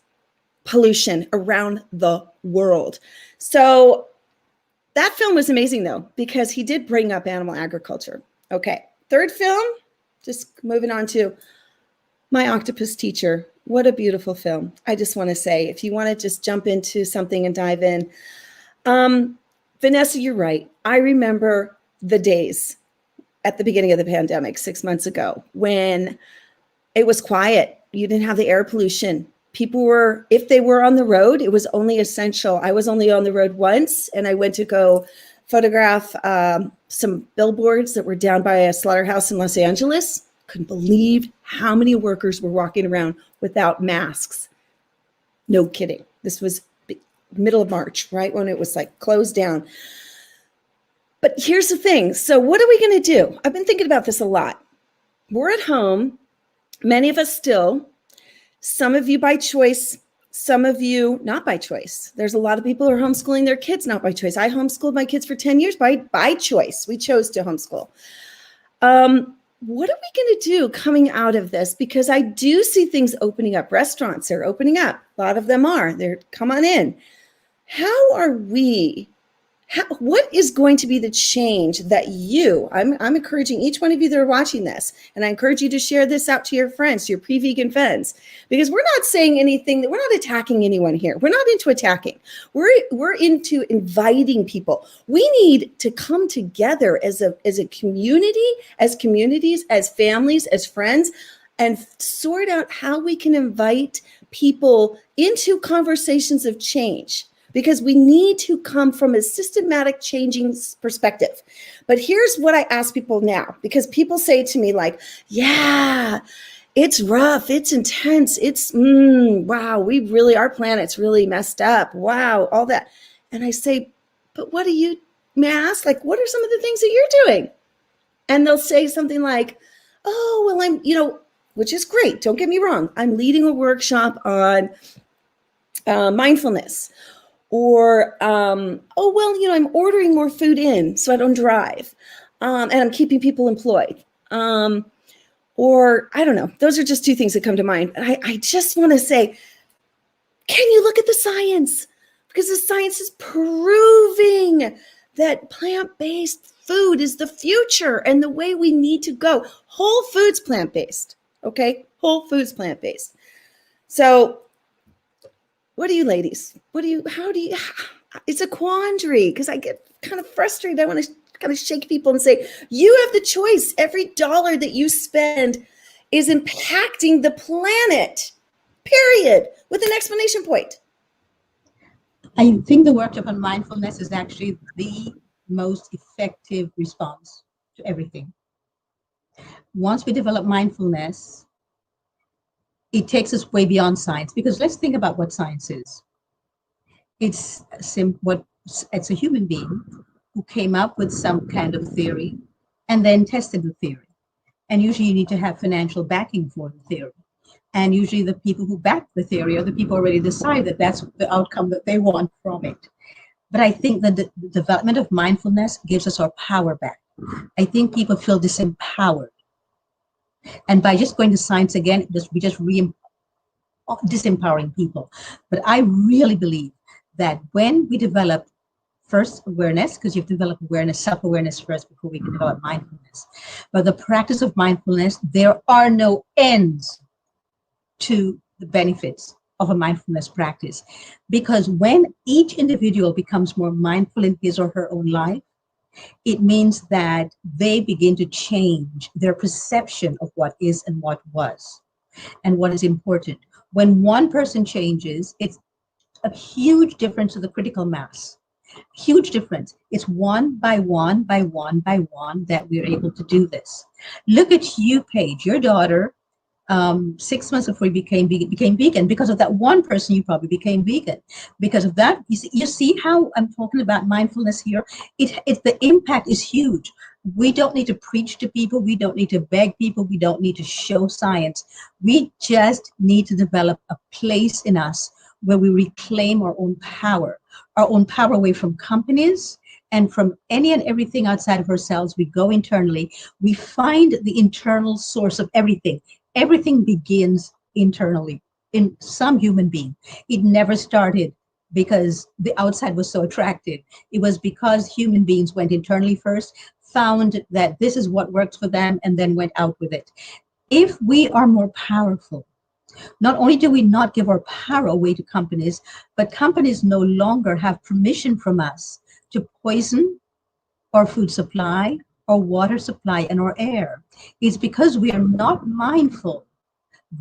Speaker 3: pollution around the world. So that film was amazing, though, because he did bring up animal agriculture. Okay, third film, just moving on to My Octopus Teacher. What a beautiful film. I just want to say, if you want to just jump into something and dive in. Vanessa, you're right. I remember the days at the beginning of the pandemic 6 months ago when it was quiet. You didn't have the air pollution. People were, if they were on the road, it was only essential. I was only on the road once, and I went to go photograph some billboards that were down by a slaughterhouse in Los Angeles. Couldn't believe how many workers were walking around without masks. No kidding. This was middle of March, right when it was like closed down. But here's the thing. So what are we going to do? I've been thinking about this a lot. We're at home. Many of us still. Some of you by choice, some of you not by choice. There's a lot of people who are homeschooling their kids not by choice. I homeschooled my kids for 10 years by choice. We chose to homeschool. What are we going to do coming out of this? Because I do see things opening up. Restaurants are opening up. A lot of them are. They're come on in. How are we? What is going to be the change that I'm encouraging each one of you that are watching this, and I encourage you to share this out to your friends, to your pre-vegan friends, because we're not saying anything, that we're not attacking anyone here. We're not into attacking. We're into inviting people. We need to come together as a community, as communities, as families, as friends, and sort out how we can invite people into conversations of change. Because we need to come from a systematic changing perspective. But here's what I ask people now, because people say to me like, yeah, it's rough, it's intense, it's, wow, our planet's really messed up. Wow, all that. And I say, but what do you, may I ask, like, what are some of the things that you're doing? And they'll say something like, oh, well, I'm, which is great. Don't get me wrong. I'm leading a workshop on mindfulness. Or, I'm ordering more food in so I don't drive. And I'm keeping people employed. Or, I don't know. Those are just two things that come to mind. And I just want to say, can you look at the science? Because the science is proving that plant-based food is the future and the way we need to go. Whole foods plant-based, okay? Whole foods plant-based. So, what do you ladies? It's a quandary because I get kind of frustrated. I want to kind of shake people and say, you have the choice. Every dollar that you spend is impacting the planet, period, with an exclamation point.
Speaker 1: I think the workshop on mindfulness is actually the most effective response to everything. Once we develop mindfulness, it takes us way beyond science, because let's think about what science is. It's a human being who came up with some kind of theory and then tested the theory. And usually you need to have financial backing for the theory. And usually the people who back the theory are the people already decide that that's the outcome that they want from it. But I think that the development of mindfulness gives us our power back. I think people feel disempowered. And by just going to science again, we just disempowering people. But I really believe that when we develop first awareness, because you have to develop awareness, self-awareness first before we can develop mindfulness. But the practice of mindfulness, there are no ends to the benefits of a mindfulness practice. Because when each individual becomes more mindful in his or her own life, it means that they begin to change their perception of what is and what was and what is important. When one person changes, it's a huge difference to the critical mass. Huge difference. It's one by one by one by one that we're able to do this. Look at you, Paige, your daughter. 6 months before you became vegan. Because of that one person, you probably became vegan. Because of that, you see how I'm talking about mindfulness here. The impact is huge. We don't need to preach to people. We don't need to beg people. We don't need to show science. We just need to develop a place in us where we reclaim our own power away from companies and from any and everything outside of ourselves. We go internally. We find the internal source of everything. Everything begins internally in some human being. It never started because the outside was so attractive. It was because human beings went internally first, found that this is what works for them, and then went out with it. If we are more powerful, not only do we not give our power away to companies, but companies no longer have permission from us to poison our food supply, our water supply, and our air. It's because we are not mindful.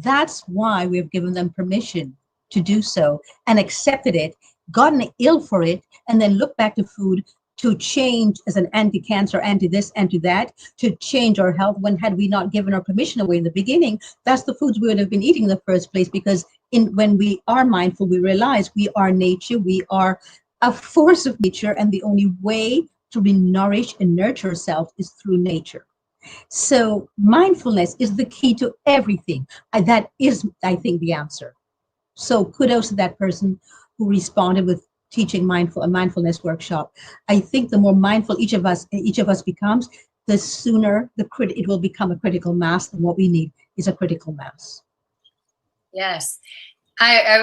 Speaker 1: That's why we have given them permission to do so and accepted it, gotten ill for it, and then look back to food to change as an anti-cancer, anti-this, anti-that, to change our health. When had we not given our permission away in the beginning, that's the foods we would have been eating in the first place. Because when we are mindful, we realize we are nature, we are a force of nature, and the only way to nourish and nurture ourselves is through nature. So mindfulness is the key to everything. That is, I think, the answer. So kudos to that person who responded with teaching a mindfulness workshop. I think the more mindful each of us becomes, the sooner it will become a critical mass. And what we need is a critical mass.
Speaker 2: Yes. I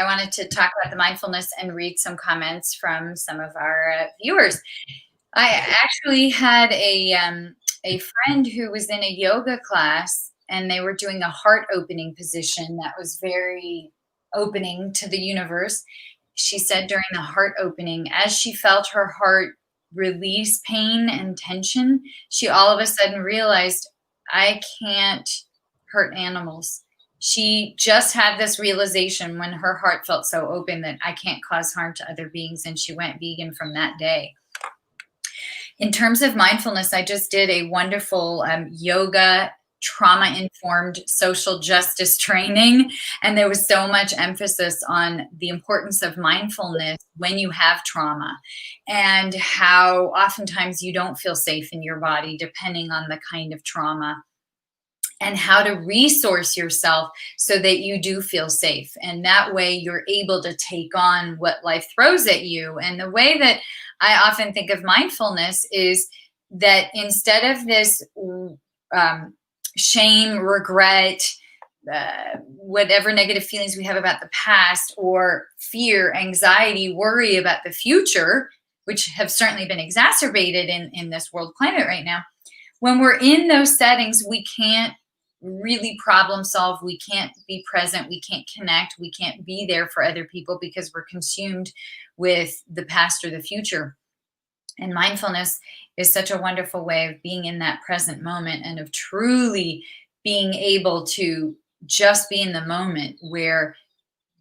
Speaker 2: wanted to talk about the mindfulness and read some comments from some of our viewers. I actually had a friend who was in a yoga class, and they were doing a heart opening position that was very opening to the universe. She said during the heart opening, as she felt her heart release pain and tension, she all of a sudden realized, I can't hurt animals. She just had this realization when her heart felt so open that I can't cause harm to other beings, and she went vegan from that day. In terms of mindfulness, I just did a wonderful yoga trauma-informed social justice training, and there was so much emphasis on the importance of mindfulness when you have trauma, and how oftentimes you don't feel safe in your body depending on the kind of trauma, and how to resource yourself so that you do feel safe. And that way you're able to take on what life throws at you. And the way that I often think of mindfulness is that instead of this shame, regret, whatever negative feelings we have about the past, or fear, anxiety, worry about the future, which have certainly been exacerbated in this world climate right now, when we're in those settings, we can't really problem solve. We can't be present. We can't connect. We can't be there for other people because we're consumed with the past or the future. And mindfulness is such a wonderful way of being in that present moment and of truly being able to just be in the moment, where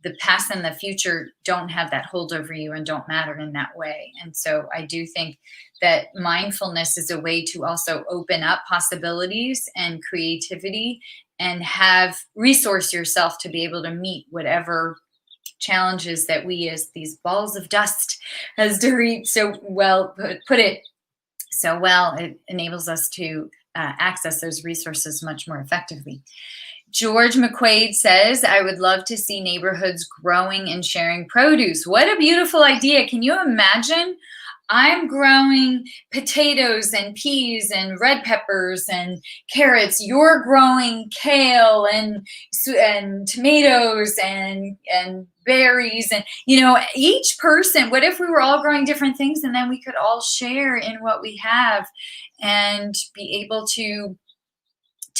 Speaker 2: the past and the future don't have that hold over you and don't matter in that way. And so I do think that mindfulness is a way to also open up possibilities and creativity and have resource yourself to be able to meet whatever challenges that we, as these balls of dust, as Dorit so well put it so well, it enables us to access those resources much more effectively. George McQuaid says, I would love to see neighborhoods growing and sharing produce. What a beautiful idea. Can you imagine? I'm growing potatoes and peas and red peppers and carrots. You're growing kale and tomatoes and berries. And, each person, what if we were all growing different things, and then we could all share in what we have and be able to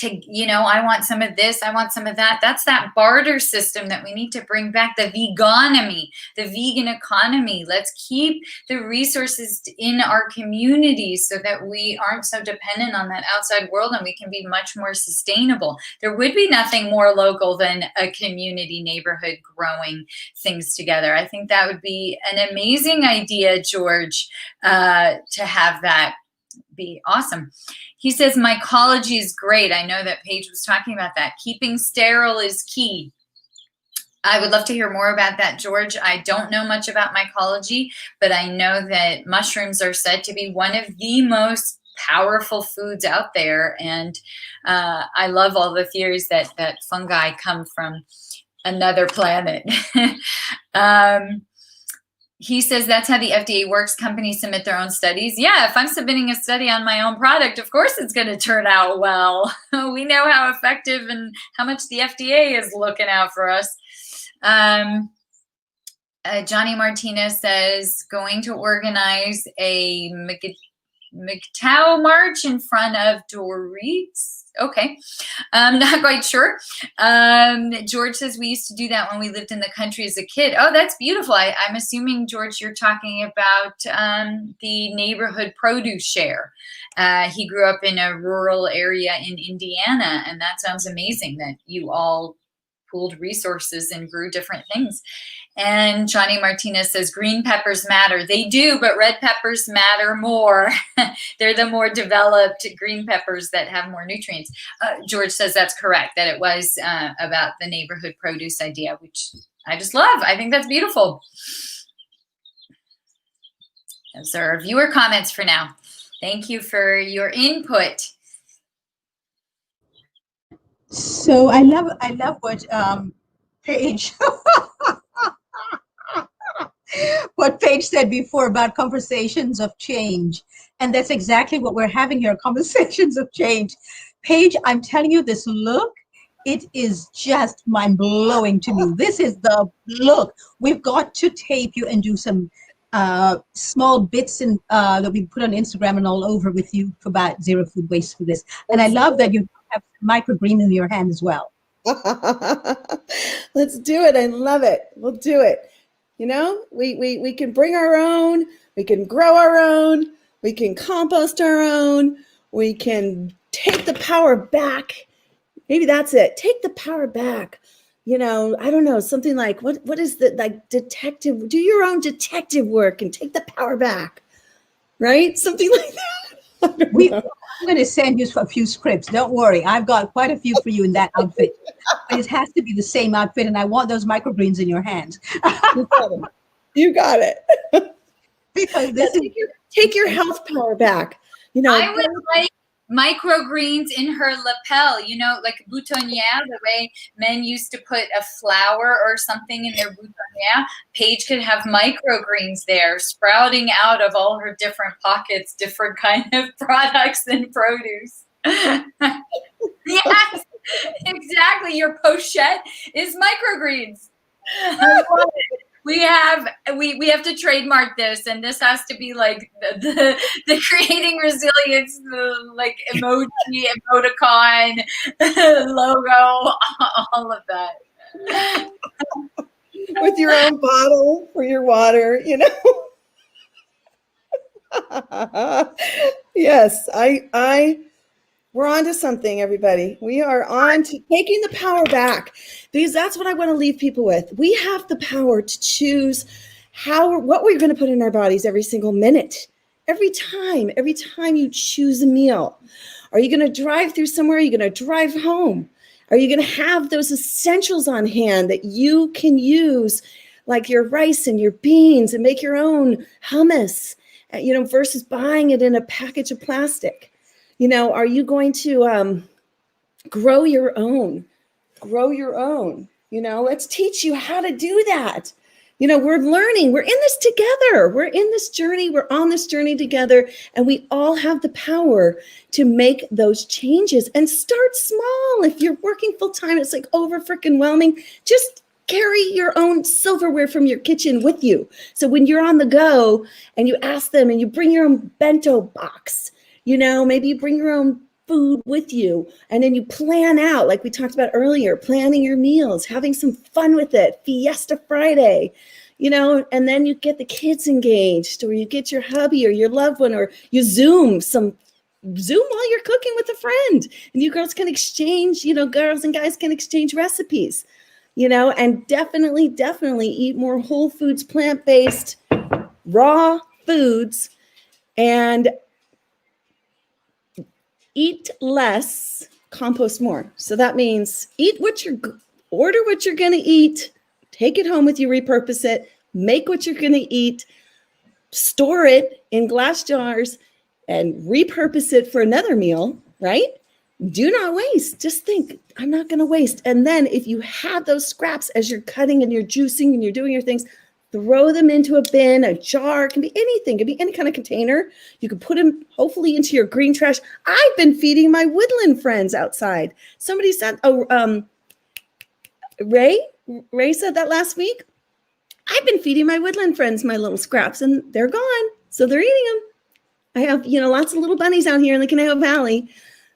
Speaker 2: I want some of this, I want some of that. That's that barter system that we need to bring back, the vegonomy, the vegan economy. Let's keep the resources in our communities so that we aren't so dependent on that outside world, and we can be much more sustainable. There would be nothing more local than a community neighborhood growing things together. I think that would be an amazing idea, George, to have that be awesome. He says, mycology is great. I know that Paige was talking about that. Keeping sterile is key. I would love to hear more about that, George. I don't know much about mycology, but I know that mushrooms are said to be one of the most powerful foods out there. And I love all the theories that fungi come from another planet. He says that's how the FDA works. Companies submit their own studies. Yeah, if I'm submitting a study on my own product, of course it's going to turn out well. We know how effective and how much the FDA is looking out for us. Johnny Martinez says, going to organize a MGTOW march in front of Dorit's. Okay, not quite sure. George says, we used to do that when we lived in the country as a kid. Oh, that's beautiful. I'm assuming, George, you're talking about the neighborhood produce share. He grew up in a rural area in Indiana, and that sounds amazing that you all pooled resources and grew different things. And Johnny Martinez says, green peppers matter. They do, but red peppers matter more. They're the more developed green peppers that have more nutrients. George says that's correct, that it was about the neighborhood produce idea, which I just love. I think that's beautiful. Those are our viewer comments for now. Thank you for your input.
Speaker 1: So I love what Paige what Paige said before about conversations of change. And that's exactly what we're having here, conversations of change. Paige, I'm telling you, this look, it is just mind-blowing to me. This is the look. We've got to tape you and do some small bits that we put on Instagram and all over with you about zero food waste for this. And I love that you have microgreen in your hand as well.
Speaker 3: Let's do it. I love it. We'll do it. You know, we can bring our own, we can grow our own, we can compost our own, we can take the power back. Maybe that's it. Take the power back. You know, I don't know, something like what is the like detective, do your own detective work and take the power back. Right? Something like that.
Speaker 1: I'm going to send you a few scripts. Don't worry. I've got quite a few for you in that outfit. But it has to be the same outfit, and I want those microgreens in your hands.
Speaker 3: You got it.
Speaker 1: Because this
Speaker 3: take your health power back. You know,
Speaker 2: I would like microgreens in her lapel, you know, like boutonniere, the way men used to put a flower or something in their boutonniere. Paige could have microgreens there sprouting out of all her different pockets, different kind of products and produce. Yes, exactly. Your pochette is microgreens. I love it. We have to trademark this, and this has to be like the creating resilience, the like emoji, emoticon, logo, all of that.
Speaker 3: With your own bottle for your water, you know. Yes, we're on to something, everybody. We are on to taking the power back, because that's what I want to leave people with. We have the power to choose what we're going to put in our bodies every single minute, every time you choose a meal. Are you going to drive through somewhere? Are you going to drive home? Are you going to have those essentials on hand that you can use, like your rice and your beans, and make your own hummus, you know, versus buying it in a package of plastic? You know, are you going to grow your own? You know, let's teach you how to do that. You know, we're learning. We're in this together. We're in this journey. We're on this journey together. And we all have the power to make those changes and start small. If you're working full time, it's like over freaking whelming. Just carry your own silverware from your kitchen with you. So when you're on the go and you ask them and you bring your own bento box, you know, maybe you bring your own food with you. And then you plan out, like we talked about earlier, planning your meals, having some fun with it, Fiesta Friday, you know, and then you get the kids engaged, or you get your hubby or your loved one, or you Zoom while you're cooking with a friend, and you girls can exchange, you know, girls and guys can exchange recipes, you know, and definitely eat more whole foods, plant-based, raw foods, and eat less, compost more. So that means order what you're going to eat, take it home with you, repurpose it, make what you're going to eat, store it in glass jars, and repurpose it for another meal, right? Do not waste. Just think, I'm not going to waste. And then if you have those scraps as you're cutting and you're juicing and you're doing your things, throw them into a bin, a jar, it can be anything, it can be any kind of container. You can put them hopefully into your green trash. I've been feeding my woodland friends outside. Somebody said, Ray said that last week. I've been feeding my woodland friends my little scraps, and they're gone. So they're eating them. I have, you know, lots of little bunnies out here in the Conejo Valley.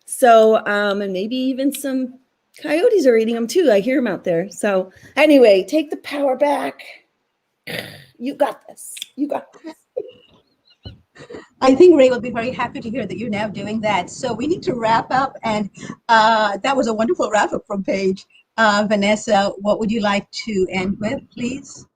Speaker 3: So, and maybe even some coyotes are eating them too. I hear them out there. So anyway, take the power back. You got this. You got this.
Speaker 1: I think Ray will be very happy to hear that you're now doing that. So we need to wrap up, and that was a wonderful wrap up from Paige. Vanessa, what would you like to end with, please?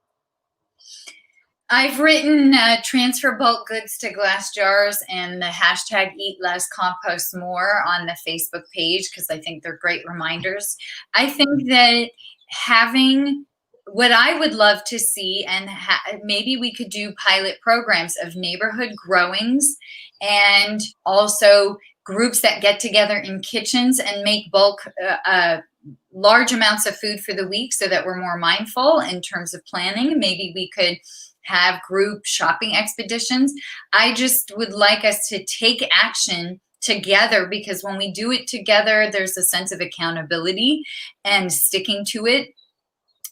Speaker 2: I've written transfer bulk goods to glass jars and the hashtag eat less, compost more on the Facebook page, because I think they're great reminders. I think that having what I would love to see, and maybe we could do pilot programs of neighborhood growings, and also groups that get together in kitchens and make bulk large amounts of food for the week, so that we're more mindful in terms of planning. Maybe we could have group shopping expeditions. I just would like us to take action together, because when we do it together, there's a sense of accountability and sticking to it.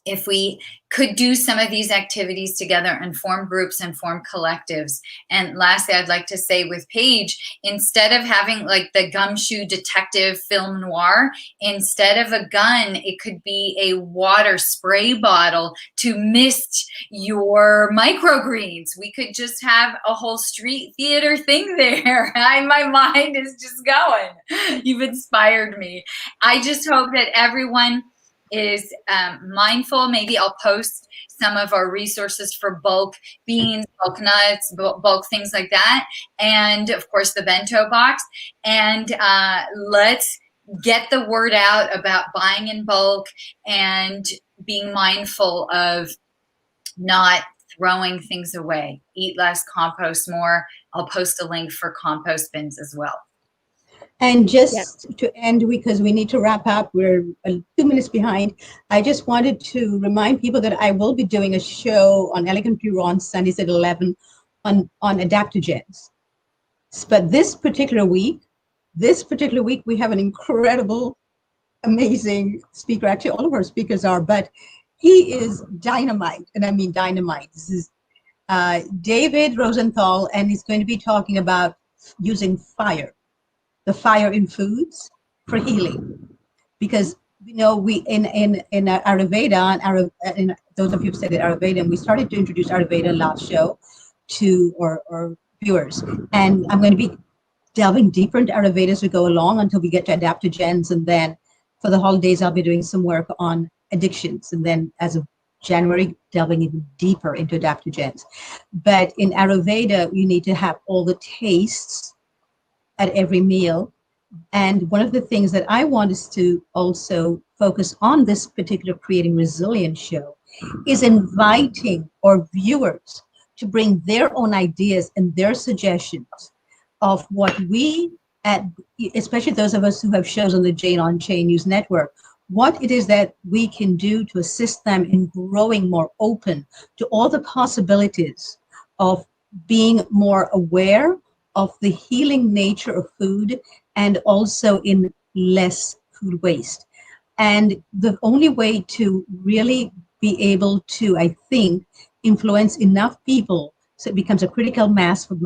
Speaker 2: If we could do some of these activities together and form groups and form collectives. And lastly, I'd like to say with Paige, instead of having like the gumshoe detective film noir, instead of a gun, it could be a water spray bottle to mist your microgreens. We could just have a whole street theater thing there. My mind is just going. You've inspired me. I just hope that everyone is mindful. Maybe I'll post some of our resources for bulk beans, bulk nuts, bulk things like that. And of course the bento box. And let's get the word out about buying in bulk and being mindful of not throwing things away. Eat less, compost more. I'll post a link for compost bins as well.
Speaker 1: And just to end, because we need to wrap up, we're 2 minutes behind. I just wanted to remind people that I will be doing a show on Elegantly Raw on Sundays at 11 on adaptogens. But this particular week, we have an incredible, amazing speaker. Actually, all of our speakers are, but he is dynamite, and I mean dynamite. This is David Rosenthal, and he's going to be talking about using fire. The fire in foods for healing, because you know we in Ayurveda, and those of you who studied Ayurveda, and we started to introduce Ayurveda last show to our viewers, and I'm going to be delving deeper into Ayurveda as we go along until we get to adaptogens, and then for the holidays I'll be doing some work on addictions, and then as of January delving even deeper into adaptogens. But in Ayurveda you need to have all the tastes at every meal. And one of the things that I want us to also focus on this particular Creating Resilience show is inviting our viewers to bring their own ideas and their suggestions of what we, especially those of us who have shows on the Jane on Chain News Network, what it is that we can do to assist them in growing more open to all the possibilities of being more aware of the healing nature of food, and also in less food waste. And the only way to really be able to, I think, influence enough people so it becomes a critical mass for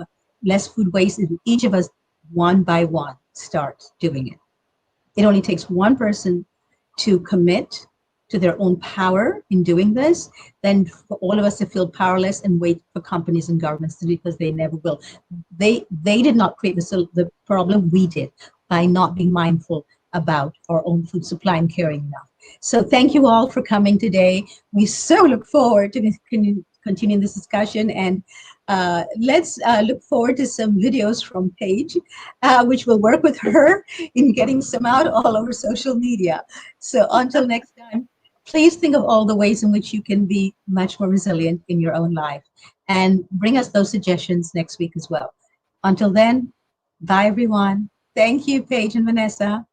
Speaker 1: less food waste is each of us one by one. start doing it. It only takes one person to commit to their own power in doing this, then for all of us to feel powerless and wait for companies and governments to do it, because they never will. They did not create the problem, we did, by not being mindful about our own food supply and caring enough. So thank you all for coming today. We so look forward to continuing this discussion, and let's look forward to some videos from Paige, which will work with her in getting some out all over social media. So until next time, please think of all the ways in which you can be much more resilient in your own life, and bring us those suggestions next week as well. Until then, bye everyone. Thank you, Paige and Vanessa.